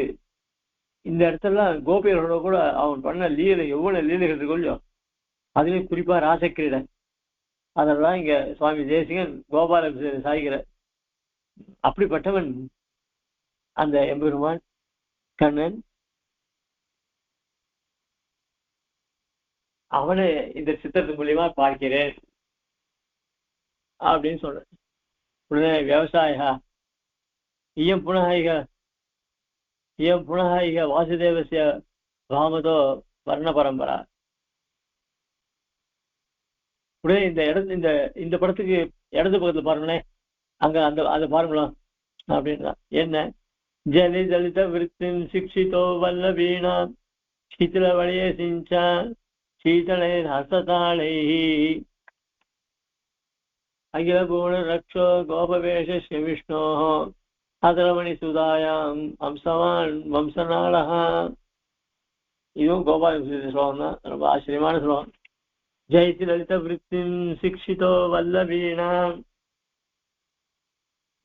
A: இந்த இடத்துலாம் கோபியர்களோட கூட அவன் பண்ண லீலை எவ்வளவு லீலைகள் கொஞ்சம் அதுலேயும் குறிப்பா ராசக்கிரீடன் அதெல்லாம் இங்க சுவாமி தேசிகன் கோபால சாய்கிற அப்படிப்பட்டவன் அந்த எம்பெருமான் கண்ணன். அவனை இந்த சித்திரத்தின் மூலியமா பார்க்கிறேன் அப்படின்னு சொல்றேன். உடனே விவசாயா இயம் புனः இக வாசுதேவசிய பாமதோ வர்ண பரம்பரா. உடனே இந்த படத்துக்கு இடது பக்கத்துல பாருங்களேன், அங்க அந்த பாருங்களா அப்படின்னா என்ன ஜலி தலித விருத்தின் சிக்ஷிதோ வல்ல வீணா சீதள வழியே சிஞ்சா சீதளை ஹசதாளை அகில பூண ரக்ஷோ கோபவேஷ விஷ்ணோ அதரமணி சுதாயாம் அம்சவான் வம்சநாளஹா. இதுவும் கோபால ஸ்லோகம் தான், ரொம்ப ஆச்சரியமான ஸ்லோகம். ஜெயதி லலித விருத்தின் சிக்ஷிதோ வல்ல வீணா.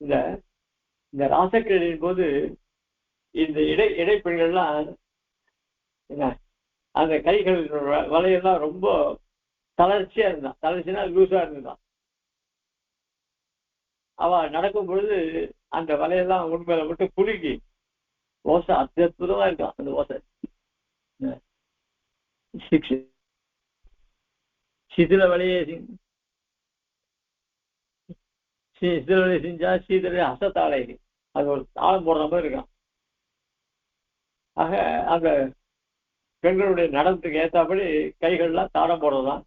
A: இந்த ராசக்கிரீடையின் போது இந்த இடைப்பெண்கள்லாம் என்ன அந்த கைகள் வலையெல்லாம் ரொம்ப தளர்ச்சியா இருந்தான். தளர்ச்சினா லூசா இருந்தான். அவ நடக்கும் பொழுது அந்த வலையெல்லாம் உண்மையில மட்டும் குலுக்கி ஓசை அற்புதமா இருக்கான். அந்த ஓசை சிதில வழியே செஞ்சா சீதளை அசத்தாழை அது ஒரு தாளம் போடுற மாதிரி இருக்கான். ஆக அந்த பெண்களுடைய நடனத்துக்கு ஏத்தாப்படி கைகள்லாம் தாளம் போடுறதுதான்.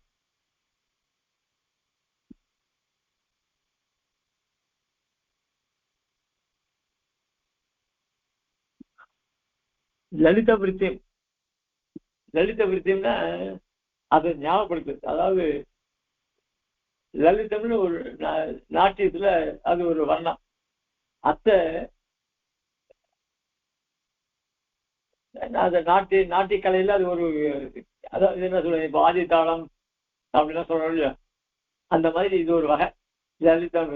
A: லலித விருத்தியம்னா அதை ஞாபகப்படுத்து. அதாவது லலிதம்னு ஒரு நாட்டியத்துல அது ஒரு வர்ணம். அந்த நாட்டிய கலையில அது ஒரு அதாவது என்ன சொல்றது இப்போ ஆதித்தாளம் அப்படின்னா சொல்றோம் இல்லையா, அந்த மாதிரி இது ஒரு வகை லலிதம்.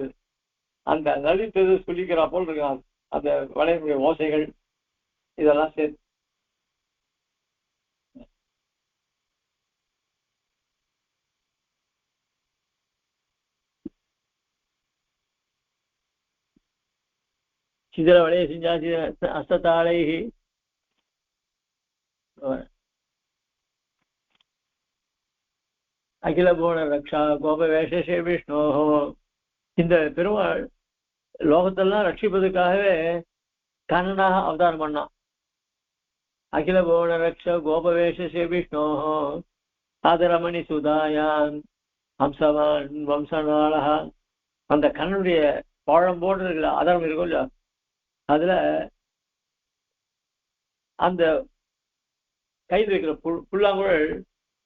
A: அந்த நலித்தது சொல்லிக்கிறா போல் இருக்கான். அந்த வளையனுடைய ஓசைகள் இதெல்லாம் சேர்த்து சிதிர வளைய செஞ்சா அஸ்தத்தாளை அகில போன ரக்ஷா கோப வேஷே விஷ்ணோ. இந்த பெருமாள் லோகத்தெல்லாம் ரட்சிப்பதற்காகவே கண்ணனாக அவதாரம் பண்ணான். அகில போன ரக்ஷ கோபவேஷே விஷ்ணோ ஆதரமணி சுதாயான் ஹம்சவான் வம்சநாளகா. அந்த கண்ணனுடைய பழம் போன்ற ஆதாரம் இருக்கும் இல்லையா, அதுல அந்த கைது வைக்கிற புல்லாங்குழல்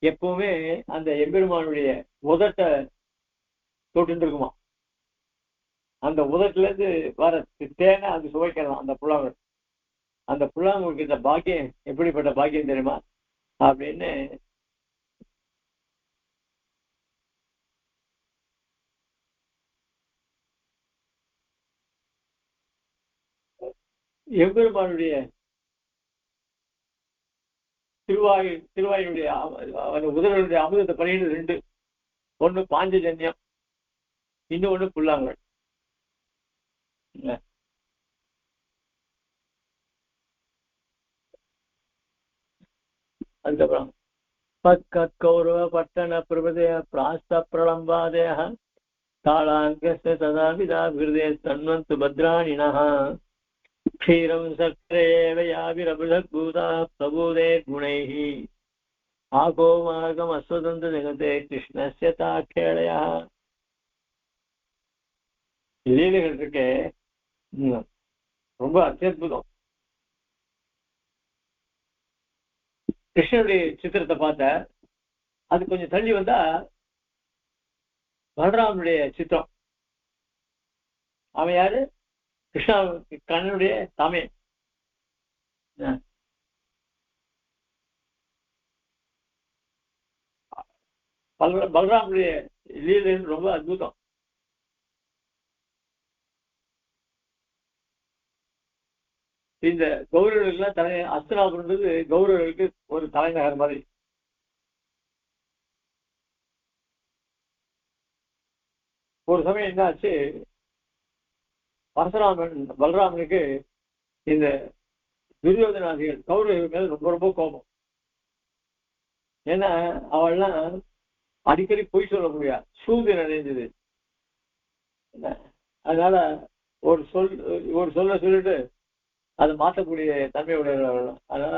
A: எப்பவுமே அந்த எம்பெருமானுடைய உதட்டை தொட்டு இருக்குமா. அந்த உதட்டுல இருந்து வர தேனை அது சுவைக்கலாம் அந்த புல்லாங்குழல். அந்த புல்லாங்குழலுக்கு இந்த பாக்கியம் எப்படிப்பட்ட பாக்கியம் தெரியுமா அப்படின்னு எம்பெருமானுடைய திருவாயினுடைய உதரனுடைய அமுதத்தை பண்ணிட்டு ரெண்டு, ஒண்ணு பாஞ்சஜன்யம், இன்னொன்னு புல்லாங்குழல். அதுக்கப்புறம் பக்கத் கௌரவ பட்டண பிரபதய பிராஸ்த பிரலம்பாதய தாளாங்கஸ்ய ததா விதா விருதே தன்வந்து பத்ராணினः क्षीरं सक्रेव याभिरबुधभूता प्रबोधे गुणैः आगो मार्गम् अस्वतन्त्र जगते कृष्णस्य ताखेळयः. லீலைகள் இருக்கே ரொம்ப அத்தியுதம். கிருஷ்ணனுடைய சித்திரத்தை பார்த்த அது கொஞ்சம் தள்ளி வந்தா பலராமனுடைய சித்திரம். அவன் யாரு? கிருஷ்ணா கண்ணனுடைய தமையன். பலராமனுடைய லீலை ரொம்ப அற்புதம். இந்த கௌரவர்களுக்கெல்லாம் தலை அஸ்தினாபுரன்றது கௌரவர்களுக்கு ஒரு தலைநகர் மாதிரி. ஒரு சமயம் என்ன ஆச்சு, பரசுராமன் பலராமனுக்கு இந்த துரியோதனாதிகள் கௌரவர்கள் மேல ரொம்ப ரொம்ப கோபம். ஏன்னா அவள்லாம் அடிக்கடி பொய் சொல்ல முடியாது, சூது நிறைஞ்சது. அதனால ஒரு சொல்ல சொல்லிட்டு அதை மாற்றக்கூடிய தன்மை உடையவர்கள். அதனால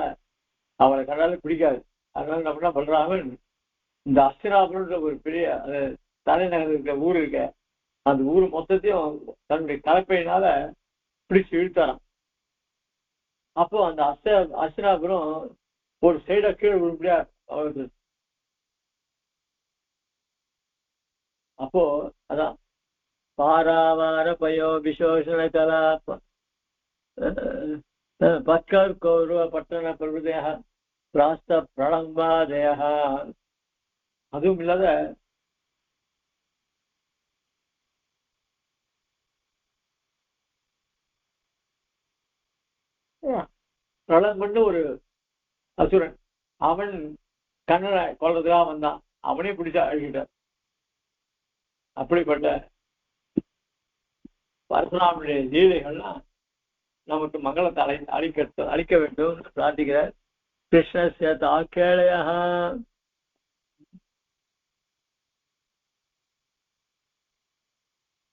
A: அவளை கண்டாலும் பிடிக்காது. அதனால என்ன பண்ணா பலராமன் இந்த அஸ்தினாபுரன்ற ஒரு பெரிய தலைநகர் இருக்க ஊர் இருக்க அந்த ஊர் மொத்தத்தையும் தன்னுடைய கலப்பையினால பிடிச்சு இழுத்தாராம். அப்போ அந்த அஸ்தினாபுரம் ஒரு சைடா கீழே விழும்படியா அவருக்கு. அப்போ அதான் பாராவார பயோ விசோஷண கலா பத்கர் கௌரவ பட்டண பிரபுதய பிராஸ்த பிரளம்பாதய. அதுவும் இல்லாத பிரளம்பன்னு ஒரு அசுரன், அவன் கண்ணனை கொள்றதுக்காக வந்தான். அவனே பிடிச்சா அழுகிட்டான். அப்படிப்பட்ட பரசுராமனுடைய லீலைகள்லாம் நமக்கு மங்களத்தை அளிக்க வேண்டும் பிரார்த்திக்கிறார். கிருஷ்ணஸ்ய தாக்கேளயः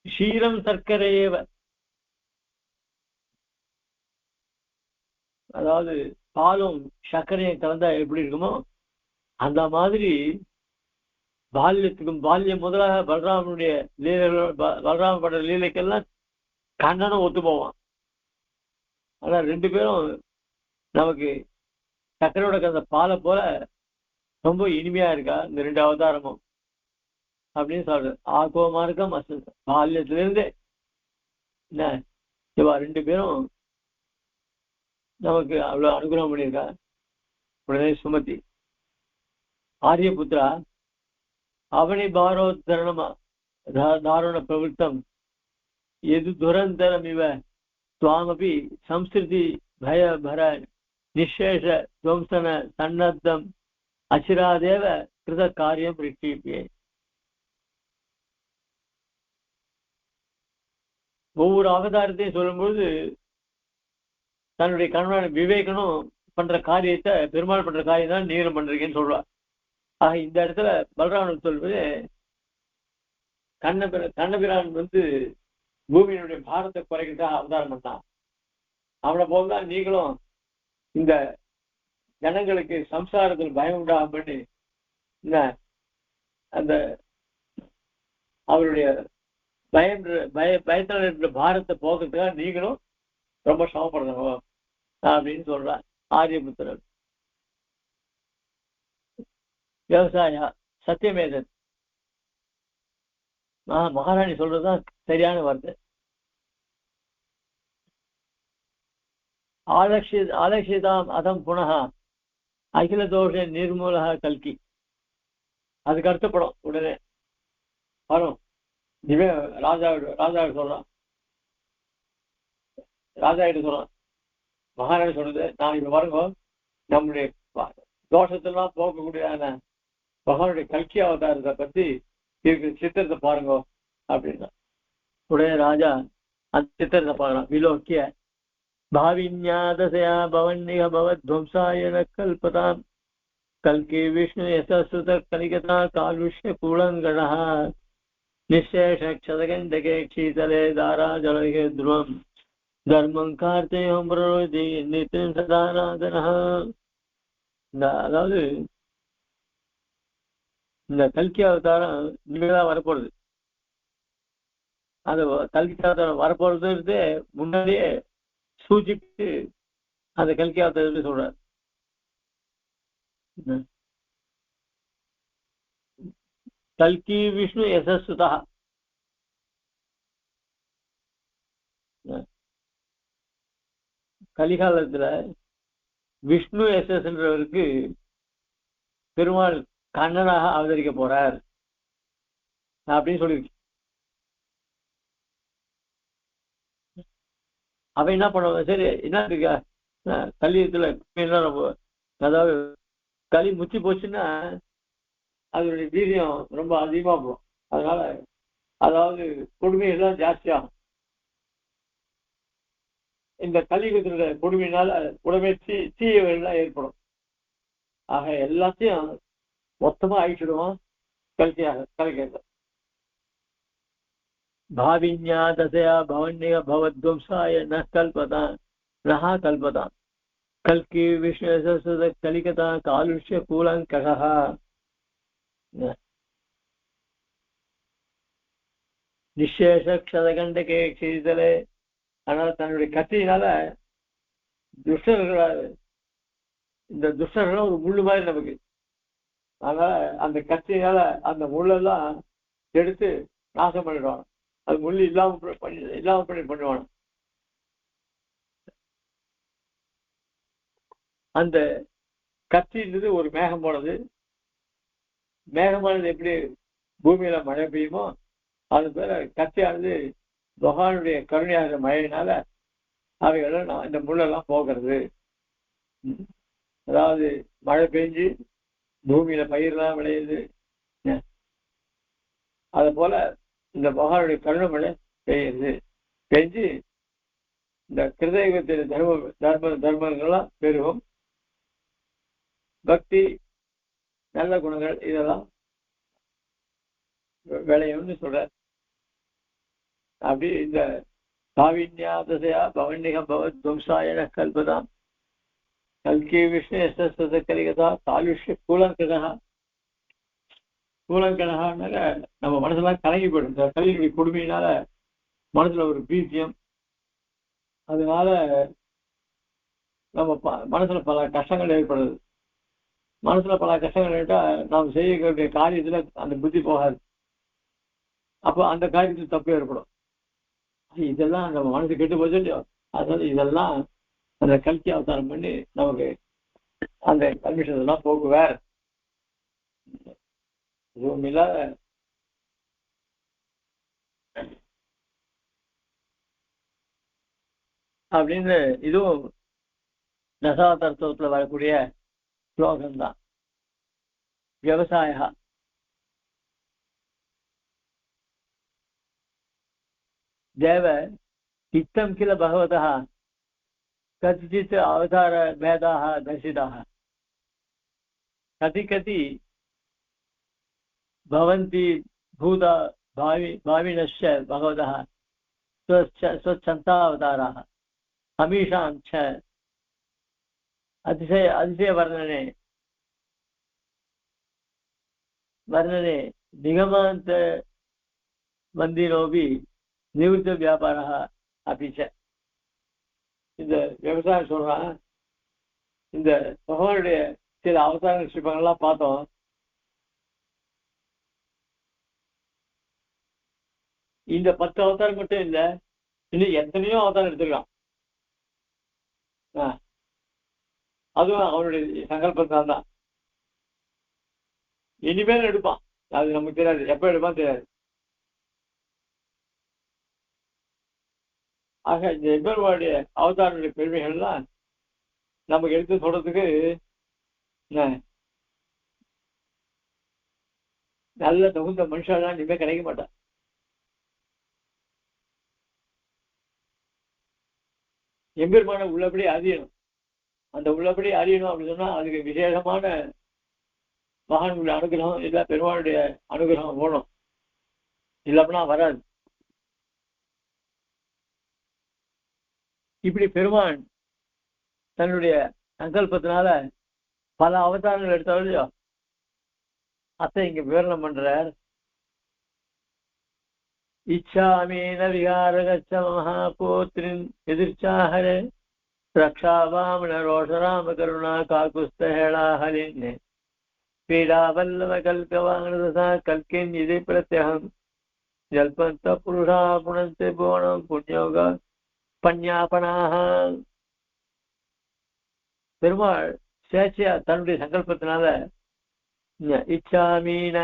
A: க்ஷீரம் சர்க்கரையேவ. அதாவது பாலும் சர்க்கரையும் கலந்தா எப்படி இருக்குமோ அந்த மாதிரி பால்யம் முதலாக பலராமனுடைய லீலைகள், பலராம பட லீலைக்கெல்லாம் கண்ணனும் ஒத்து போவான். ஆனா ரெண்டு பேரும் நமக்கு சக்கரையோட கலந்த பாலை போல ரொம்ப இனிமையா இருக்கா இந்த ரெண்டு அவதாரமும் அப்படின்னு சொல்றது. ஆகோமா இருக்க மசன் பால்யத்துல இருந்தே என்ன இவா ரெண்டு பேரும் நமக்கு அவ்வளவு அனுகிரகம் பண்ணியிருக்கா. உடனே சுமதி ஆரியபுத்திரா அவனி பாரோத்தரணமா தாருண பிரவருத்தம் எது துரந்தரமிவ துவாமபி சம்ஸ்கிருதி பயபர நிஷேஷ துவம்சன சன்னத்தம் அச்சிராதேவ கிருத காரியம் ரிஷிப்பே. ஒவ்வொரு அவதாரத்தையும் சொல்லும்போது தன்னுடைய கணவன் விவேகனும் பண்ற காரியத்தை, பெருமாள் பண்ற காரியம் தான் நீங்களும் பண்றீங்கன்னு சொல்லுவார். ஆக இந்த இடத்துல பலராமன் சொல்வது, கண்ணபிரான் பூமியினுடைய பாரத்தை குறைக்கிறதுக்காக அவதாரம் பண்ணான். அவனை போல்தான் நீங்களும் இந்த ஜனங்களுக்கு சம்சாரத்தில் பயம் உண்டாகும் பண்ணி அந்த அவருடைய பயத்தால் இருக்கிற பாரத்தை போக்குறதுக்காக நீங்களும் ரொம்ப சமப்படணும் அப்படின்னு சொல்றார் ஆரியபுத்திரர். விவசாய சத்தியமேதன் மகாராணி சொல்றதுதான் சரியான வார்த்தை. ஆலட்சிதாம் அதம் புனக அகில தோஷ நிர்மூலக கல்கி. அதுக்கு அர்த்தப்படும் உடனே வரும். இவே ராஜா சொல்றான், ராஜா கிட்ட சொல்றான், மகாராணி சொல்றது, நான் இப்ப பாருங்க நம்முடைய தோஷத்தெல்லாம் போக்கக்கூடியதான பகவானுடைய கல்கி அவதாரத்தை பத்தி இருக்கிற சித்திரத்தை பாருங்க அப்படின்னா உடனே ராஜா அந்த சித்திரத்தை பார்க்கலாம். விலோக்கிய பாவின்யாதசயா பவன்னிக பவத்வம்சாயன கல்பதாம் கல்கி விஷ்ணு யசஸ்ருத கலிகதா காலுஷ்ய கூலங்கண நிசேஷ க்ஷதகண்டகே க்ஷீதலே தாரா ஜலகே துருவம் தர்மம் கார்த்தேயம் பிரரோதி நித்தியம் சதாநாதன. அதாவது இந்த கல்கி அவதாரம் இனிமேதான் வரப்போறது. அந்த கல்கி அவதாரம் வரப்போறது முன்னாடியே சூச்சிட்டு அந்த கல்கி அவதாரத்தை சொல்றார். கல்கி விஷ்ணு யசஸ்சுதா. கலிகாலத்துல விஷ்ணு யசஸ்ன்றவருக்கு பெருமாள் கண்ணனாக அவதரிக்க போறார் அப்படின்னு சொல்லியிருக்கு. அவ என்ன பண்ணுவாங்க, சரி என்ன இருக்கு கலியுகத்துல அதாவது களி முத்தி போச்சுன்னா அதனுடைய வீரியம் ரொம்ப அதிகமா போகும். அதனால அதாவது கொடுமையெல்லாம் ஜாஸ்தியாகும். இந்த கலியுகத்தினுடைய கொடுமையினால உடனே தீயவெல்லாம் ஏற்படும். ஆக எல்லாத்தையும் மொத்தமா அழிச்சிடுவோம் கலிக்க. பாவின்யா தசையா பவன்ய பவத்வம்சாய ந கல்பதான் நஹா கல்பதான் கல்கி விஷ்ணு கலிகதா காலுஷ்ய கூலங்கஷா. நிசேஷ க்ஷதகண்டகே க்ஷீதலே. ஆனால் தன்னுடைய கத்தியினால இந்த துஷ்டர்கள் ஒரு முள்ளு மாதிரி நமக்கு. அதனால அந்த கத்தியினால அந்த முள்ளெல்லாம் எடுத்து நாசம் பண்ணிடுவாங்க. அது முள்ளு இல்லாம பண்ணுவாங்க. அந்த கத்தின்றது ஒரு மேகம் போனது. மேகமானது எப்படி பூமியில மழை பெய்யுமோ அது பேர கத்தியானது பகவானுடைய கருணையாக மழையினால அவைகள்லாம் இந்த முள்ளெல்லாம் போகிறது. அதாவது மழை பெஞ்சு பூமியில பயிரெல்லாம் விளையுது. அது போல இந்த பகவானுடைய கருணை மழை பெய்யுது. பெஞ்சு இந்த கிருதயுகத்தின் தர்மங்கள்லாம் பெருகும். பக்தி நல்ல குணங்கள் இதெல்லாம் விளையும்னு சொல்ற. அப்படி இந்த காவின்யாதசையா பவன்னிகம் பவத்வம்சாயன கல்பதாம் கல்கி விஷ்ணு யசஸ்ருத கலிகதா காலுஷ்ய கூலங்கணா. கூலங்கணானால நம்ம மனசெல்லாம் கலங்கி போயிடும். இந்த கலியுடைய கொடுமையினால மனசுல ஒரு பீத்தியம். அதனால நம்ம மனசுல பல கஷ்டங்கள் ஏற்படுது. மனசுல பல கஷ்டங்கள் ஏற்பட்டா நாம் செய்யக்கூடிய காரியத்துல அந்த புத்தி போகாது. அப்போ அந்த காரியத்தில் தப்பு ஏற்படும். இதெல்லாம் நம்ம மனசு கெட்டு போச்சு இல்லையோ. அதனால இதெல்லாம் அந்த கல்கி அவதாரம் பண்ணி நமக்கு அந்த கல்மிஷத்தெல்லாம் போக்குவார். இதுவும் இல்லாத அப்படின்னு இதுவும் தசாவதாரத்துவத்துல வரக்கூடிய ஸ்லோகம்தான். விவசாய தேவ இத்தம் கில பகவதः கதிச்சித் அவதார பேதாக தர்சிதாக கதி கதி பவந்தி பூதா भाविनश्च भगवतः स्वच्छन्तावताराः हमीषां च अतिशय वर्णने निगमान्त मंदिरोपि निवृत्त व्यापारः अपि च இந்த விவசாயம் சொல்றான். இந்த பகவானுடைய சில அவதார சிற்பங்கள்லாம் பார்த்தோம். இந்த 10 அவதாரம் மட்டும் இல்ல, இன்னும் எத்தனையோ அவதாரம் எடுத்துக்கலாம். அதுவும் அவனுடைய சங்கல்பத்தான் தான். இனிமேல் எடுப்பான், அது நமக்கு தெரியாது, எப்ப எடுப்பான் தெரியாது. ஆக இந்த எம்பெருமானுடைய அவதாரனுடைய பெருமைகள்லாம் நமக்கு எடுத்து சொல்றதுக்கு நல்ல தகுந்த மனுஷன் இனிமே கிடைக்க மாட்டான். எம்பெருமான உள்ளபடி அறியணும். அந்த உள்ளபடி அறியணும் அப்படின்னு சொன்னா அதுக்கு விசேஷமான மகான்களுடைய அனுகிரகம் இல்ல பெருமானுடைய அனுகிரகம் போகணும். இல்லைன்னா வராது. இப்படி பெருமான் தன்னுடைய சங்கல்பத்தினால பல அவதாரங்கள் எடுத்தாலையோ அத்தை இங்க விவரணம் பண்றார். இச்சாமீன விகாரகச்ச மகாபோத்ரின் எதிர்ச்சாஹரே ரக்ஷாவாமன ரோஷராம கருணா காகுஸ்தஹேளாஹலின் பீடாவல்லவ கல்கவாங்கதசா கல்கின் இதை பிரத்யகம் ஜல்பந்த புருஷா புனந்தே புவனம் புண்ணியோக பஞ்ஞாபனாக. பெருமாள் சேச்சையா தன்னுடைய சங்கல்பத்தினால இச்சாமீன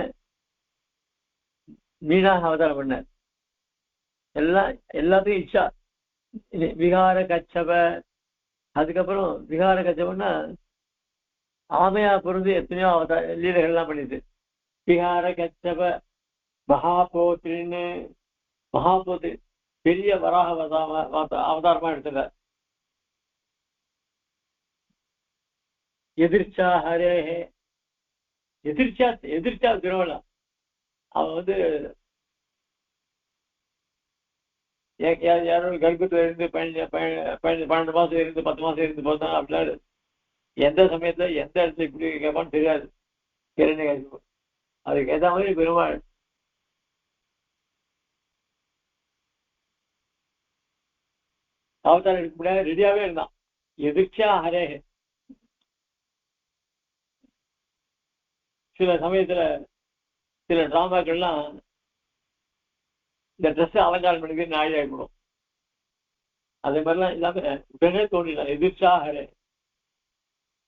A: மீனாக அவதாரம் பண்ணார். எல்லாத்துக்கும் இச்சா. விகார கச்சப, அதுக்கப்புறம் விகார கச்சபன்னா ஆமையா பொருந்து எத்தனையோ அவதார லீலைகள்லாம் பண்ணிது. விகார கச்சப மகாபோத்ரின்னு மகாபோத்ரி பெரிய வராக அவதாரமா எடுத்துங்க. எதிர்ச்சா ஹரே எதிர்ச்சா திருவள்ளா அவன் யாரோ கர்ப்பத்துல இருந்து 12 மாசம் இருந்து 10 மாசம் இருந்து போதான் அப்படின்னா எந்த சமயத்துல எந்த இடத்துல இப்படி கேட்பான்னு தெரியாது. அதுக்கு ஏற்ற மாதிரி பெருமாள் அவதாரம் எடுக்க முடியாது, ரெடியாவே இருந்தான். எதிர்ச்சா ஹரே. சில சமயத்துல சில டிராமாக்கள்லாம் இந்த ட்ரெஸ் அலங்காரம் பண்ணி நாழி ஆகிடும். அதே மாதிரிலாம் இல்லாம உடனே தோணினான். எதிர்ச்சா ஹரே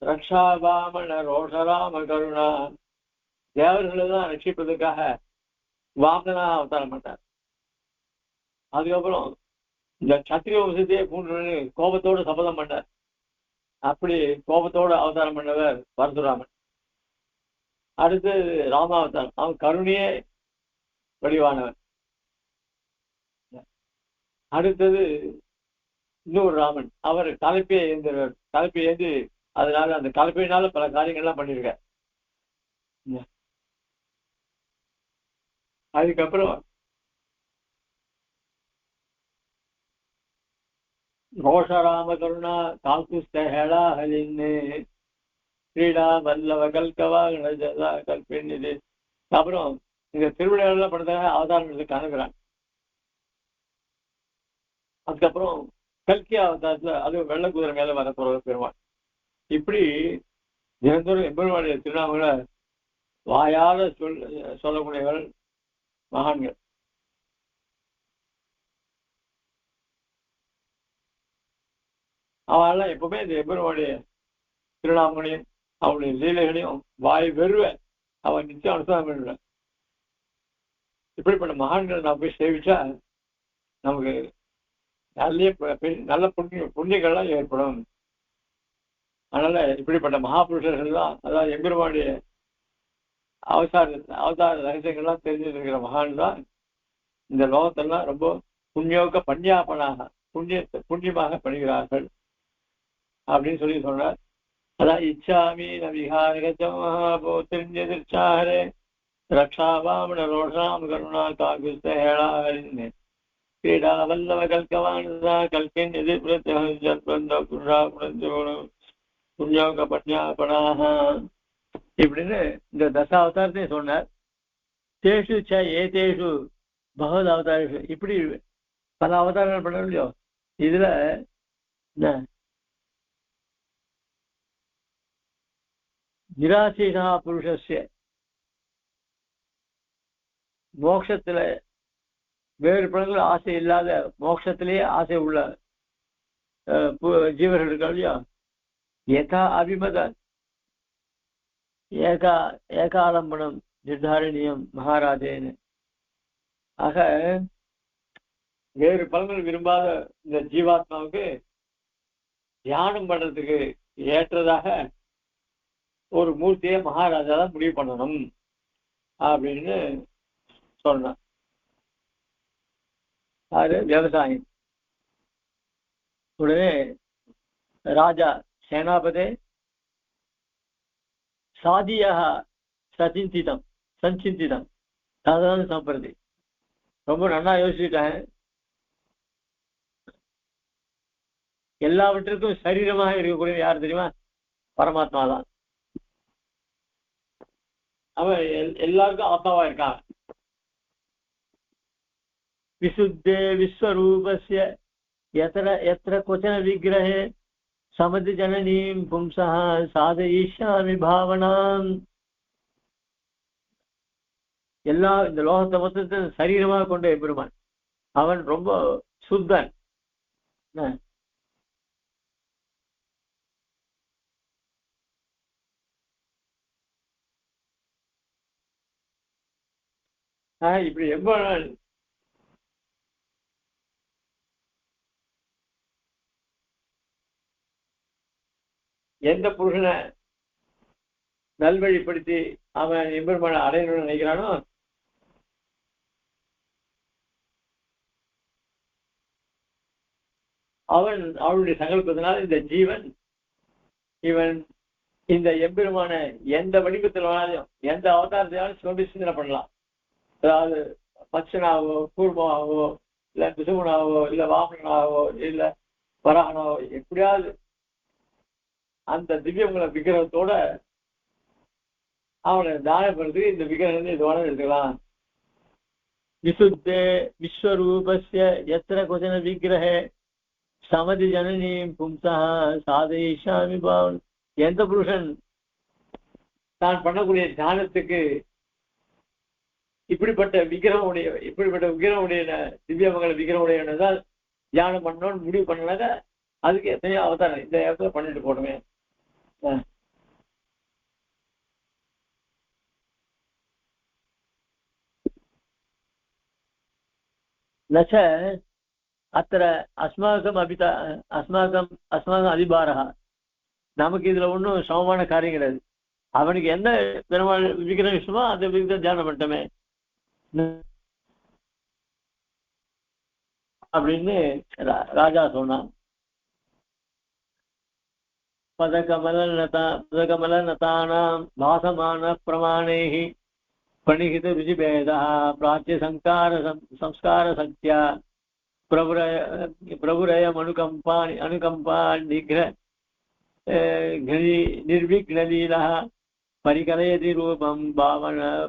A: ரக்ஷாபாமன ரோஷராம கருணா. தேவர்களை தான் ரட்சிப்பதற்காக வாமனா அவதாரம் பண்ணார். அதுக்கப்புறம் இந்த சத்திரிய வம்சத்தையே பூண்டு கோபத்தோட சபதம் பண்ணார். அப்படி கோபத்தோட அவதாரம் பண்ணவர் பரசுராமன். அடுத்து ராமாவதாரம், அவன் கருணையே வடிவானவன். அடுத்தது இன்னொரு ராமன், அவர் கலப்பையை ஏந்திரவர். கலப்பை ஏந்தி அதனால அந்த கலப்பையினால பல காரியங்கள்லாம் பண்ணியிருக்கார். அதுக்கப்புறம் ரோஷராம கருணா காக்குஸ்தஹேளா ஹலின்னு கிரீடா வல்லவ கல்கவா கல்பெண். இது அப்புறம் இந்த திருவிழாவெல்லாம் பண்றதாக அவதாரம் காணுகிறான். அதுக்கப்புறம் கல்கி அவதாரத்துல அது வெள்ள குதிரை மேல வர போற பெருமாள். இப்படி தினந்தோறும் எம்பெருமாளுடைய திருநாமங்களை வாயால சொல்லக்கூடியவர்கள் மகான்கள். அவெல்லாம் எப்பவுமே இந்த எம்பெருமாளுடைய திருநாமங்களையும் அவனுடைய லீலைகளையும் வாய் வெறுவ அவன் நிச்சயம் அனுசரம் பண்ணுவேன். இப்படிப்பட்ட மகான்களை நான் போய் சேவிச்சா நமக்கு நல்ல புண்ணியங்கள்லாம் ஏற்படும். அதனால இப்படிப்பட்ட மகாபுருஷர்கள்லாம், அதாவது எம்பெருமானுடைய அவதார ரகசியங்கள்லாம் தெரிஞ்சிருக்கிற மகான் தான் இந்த லோகத்தெல்லாம் ரொம்ப பண்யாபனாக புண்ணியமாக பண்ணுகிறார்கள் அப்படின்னு சொல்லி சொன்னார். அதான் இச்சாமி நவிகாரிகச்சம் மகாபோத்திரிஞ்சாரே ரக்ஷாவாமன ரோஷாம் கருணா காகுஸ்தேளாரின் கிரீடா வல்லவ கல்கவானதா கல்கின் புண்ணியோக பண்யாபனாக இப்படின்னு இந்த தசாவதாரத்தையும் சொன்னார். தேஷு ஏதேஷு பகவத் அவதாரேஷு, இப்படி பல அவதாரங்கள் பண்ண இல்லையோ. இதுல நிராசீகா புருஷஸ்ய, மோட்சத்துல வேறு படங்கள் ஆசை இல்லாத, மோட்சத்திலேயே ஆசை உள்ள ஜீவர்கள் இருக்கா இல்லையா. யதா அபிமத ஏகாலம்பனம் நிர்தாரணியம் மகாராஜேன்னு. ஆக வேறு பலன்கள் விரும்பாத இந்த ஜீவாத்மாவுக்கு தியானம் பண்றதுக்கு ஏற்றதாக ஒரு மூர்த்தியை மகாராஜா தான் முடிவு பண்ணணும் அப்படின்னு சொன்னான். அது விவசாயம். உடனே ராஜா சேனாபதே சாதியாக சஞ்சிந்திதம் சாதாரண சம்பிரதி, ரொம்ப நல்லா யோசிச்சுட்டேன். எல்லாவற்றிற்கும் சரீரமாக இருக்கக்கூடிய யார் தெரியுமா? பரமாத்மா தான். அவன் எல்லாருக்கும் ஆத்மாவா இருக்கான். விசுத்தே விஸ்வரூபஸ்ய எத்திர கொச்சன விக்கிரஹே சமதி ஜனனீம் பும்சா சாதயிஷ்யாமி பாவனாம். எல்லா இந்த லோகத்தை மொத்தத்தை சரீரமாக கொண்ட பெருமான் அவன் ரொம்ப சுத்தன். இப்படி எவ்வளவு எந்த புருஷனை நல்வழிப்படுத்தி அவன் எம்பெருமான அடையணும்னு நினைக்கிறானோ அவனுடைய சங்கல்பத்தினால் இந்த ஜீவன் இவன் இந்த எம்பெருமான எந்த வடிவத்தில் வேணாலும் எந்த அவதாரத்தையாலும் சொல்லி சிந்தனை பண்ணலாம். அதாவது மச்சனாவோ கூர்மாவோ இல்ல பிசுமனாவோ இல்ல வாமனாவோ இல்ல வராகனாவோ எப்படியாவது அந்த திவ்யமங்கல விக்கிரகத்தோட அவனை தானப்படுறதுக்கு இந்த விக்கிரகத்தை இது வேணும் எடுத்துக்கலாம். விசுத்தே விஸ்வரூபஸ்ய எத்திர கொச்சன விக்கிரஹே சமதி ஜனனீம் பும்சா சாதயிஷ்யாமி பாவன். எந்த புருஷன் தான் பண்ணக்கூடிய தியானத்துக்கு இப்படிப்பட்ட விக்கிரகமுடைய திவ்யமங்கல விக்கிரகமுடையதான் தியானம் பண்ணணும்னு முடிவு பண்ணனாக்க அதுக்கு எத்தனையோ அவதாரம் இந்த இடத்துல பண்ணிட்டு போடுமே. நச்ச அத்திர அஸ்மாகம் அதிபாரா, நமக்கு இதுல ஒன்றும் சமமான காரியம் கிடையாது. அவனுக்கு என்ன பெருமாள் விக்கிரம் இஷ்டமோ அந்த விக்கிரம் தியானம் பண்ணிட்டோமே அப்படின்னு ராஜா சொன்னான். பதகமல நதானாம் பாசமான பிரமாணேஹி பணிகித ருச்சிபேதா பிராச்சிய சம்ஸ்கார சக்தியா பிரபுரயம் அனுகம்பா நிர்விக்னலீலா பரிகலயதி ரூபம்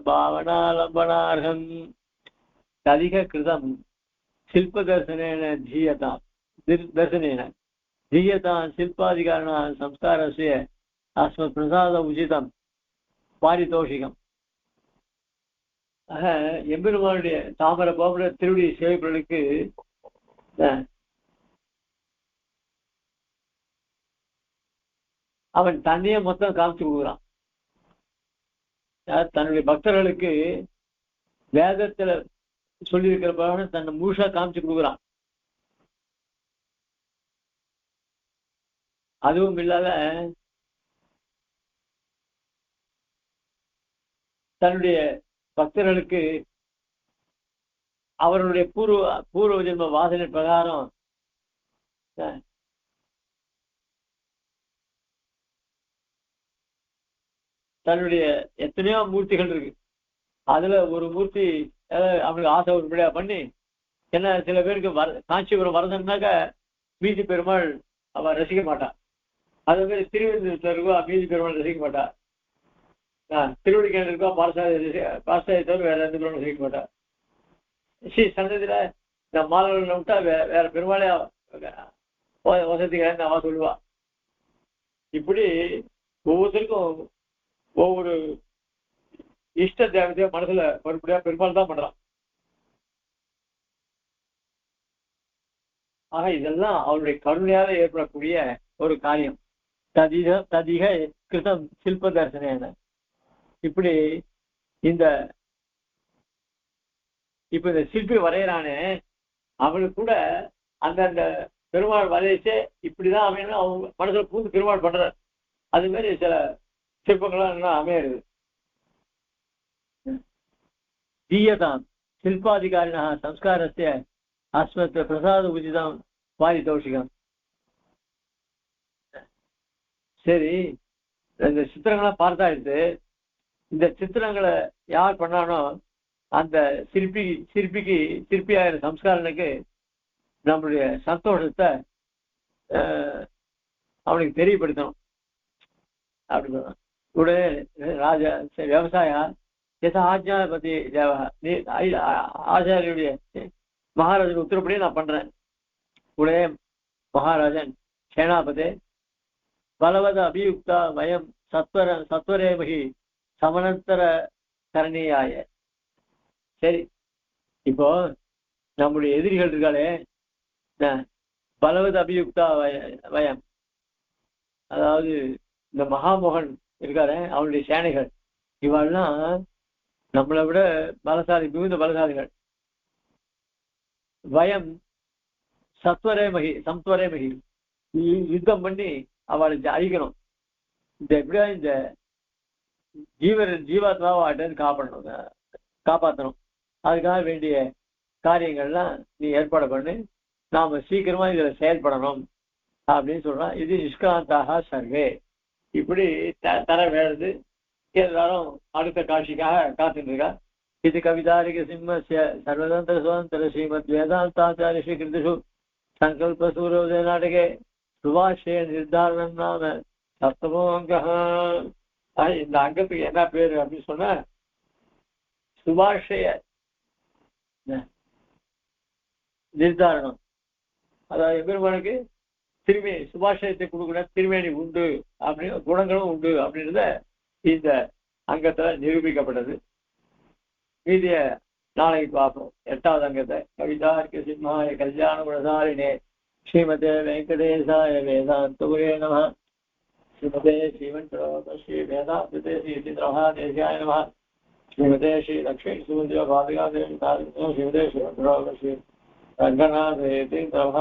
A: பாவனாலம்பனார்ஹம் ததிக கிருதம் शिल्पदर्शनेन धीयतां शिल्पादिकारणा संस्कारस्य अस्मत्प्रसाद उचितं पारितोषिकम्. ஆக எம்பெருமானுடைய தாமர பாபுர திருவடி சேவைகளுக்கு அவன் தன்னையே மொத்தம் காமிச்சு கொடுக்குறான். தன்னுடைய பக்தர்களுக்கு வேதத்துல சொல்லி இருக்கிற தன்னை முழுசா காமிச்சு கொடுக்குறான். அதுவும் இல்லாத தன்னுடைய பக்தர்களுக்கு அவர்களுடைய பூர்வ ஜென்ம வாசனை பிரகாரம் தன்னுடைய எத்தனையோ மூர்த்திகள் இருக்கு. அதுல ஒரு மூர்த்தி அவனுக்கு ஆசை உருப்படியா பண்ணி, என்ன சில பேருக்கு காஞ்சிபுரம் வரதுன்னாக்க மீதி பெருமாள் அவன் ரசிக்க மாட்டான். அதே மாதிரி திருவனந்தபுரத்துல இருக்கோ மீதி பெருமாள் ரசிக்க மாட்டான். திருவடிக்கையில் இருக்கோ பாரசாதி தவிர வேற எந்த பெருமாள் ரசிக்க மாட்டான். ஸ்ரீ சன்னதியில இந்த மாணவர்களை விட்டா வேற பெருமாளே வசதிக்கிறேன்னு அவன் சொல்லுவா. இப்படி ஒவ்வொருத்தருக்கும் ஒவ்வொரு இஷ்ட தேவதையா மனசுல மறுபடியா பெருமாள் தான் பண்றான். ஆக இதெல்லாம் அவருடைய கருணையால ஏற்படக்கூடிய ஒரு காரியம். ததிக கிருதம் சில்ப தரிசன. இப்படி இந்த சிற்பி வரைகிறானே அவனுக்கு கூட அந்த பெருமாள் வரையச்சே இப்படிதான் அமையணும் அவங்க மனசுல பூந்து பெருமாள் பண்ற. அது மாதிரி சில சிற்பங்கள்லாம் அமையிறது. தீயதாம் சில்பாதிகாரினா சம்ஸ்காரஸ்ய அஸ்மத் பிரசாத உச்சிதம் பாரிதோஷிகம். சரி, இந்த சித்திரங்கள்லாம் பார்த்தா எடுத்து இந்த சித்திரங்களை யார் பண்ணானோ அந்த சிற்பியாகிற சம்ஸ்காரனுக்கு நம்மளுடைய சந்தோஷத்தை அவனுக்கு தெரியப்படுத்தணும். அப்படி உடனே ராஜா விவசாயா எதா ஆஜ்ஞாபதி தேவா, நீ ஆச்சாரியுடைய மகாராஜன் உத்தரப்படி நான் பண்றேன். உடனே மகாராஜன் சேனாபதே பலவத அபியுக்தா வயம் சத்வரேமகி சமனந்தர கரணியாய. சரி, இப்போ நம்முடைய எதிரிகள் இருக்காளே பலவத அபியுக்தா வயம், அதாவது இந்த மகாமோகன் இருக்காரு அவனுடைய சேனைகள், இவெல்லாம் நம்மளை விட பலசாலி, மிகுந்த பலசாலிகள். வயம் சம்த்வரே மகி யுத்தம் பண்ணி அவளை அழிக்கணும். எப்படியா இந்த ஜீவாத்மாவை காப்பாற்றணும். அதுக்காக வேண்டிய காரியங்கள்லாம் நீ ஏற்பாடு பண்ணு, நாம சீக்கிரமா இதுல செயல்படணும் அப்படின்னு சொல்றான். இது நிஷ்கிராந்தாக சர்வே. இப்படி தர வேறது எல்லாரும் அடுத்த காட்சிக்காக காத்துட்டு இருக்கா. இது கவிதாரிக சிம்மஸ்ய சர்வதந்திர சுதந்திர ஸ்ரீமத் வேதாந்தாச்சாரிய ஸ்ரீ கிருதிஷு சங்கல்ப சூரோதய நாடகே சுபாஷய நிர்தாரணம் நாம சப்தமோ அங்க. இந்த அங்கத்துக்கு என்ன பேரு அப்படின்னு சொன்ன சுபாஷய நிர்தாரணம். அதாவது எம்பெருமானுக்கு திருமேனி சுபாஷயத்தை கொடுக்குற திருமேனி உண்டு அப்படின்னு குணங்களும் உண்டு அப்படின்றத இந்த அங்கத்துல நிரூபிக்கப்பட்டது. மீதிய நாளைக்கு பார்ப்போம். 8வது அங்கத்தை. கவிதார்க்க சிம்ஹாய கல்யாண குணசாலினே ஸ்ரீமதே வெங்கடேசாய வேதாந்தகுரே நம. ஸ்ரீமதே ஸ்ரீ வேதாந்தே ஸ்ரீ நம. ஸ்ரீமதே ஸ்ரீ லக்ஷ்மி சுமந்திர பாதுகா தேவி ஸ்ரீமதே ஸ்ரீ ரங்கநாதே நம.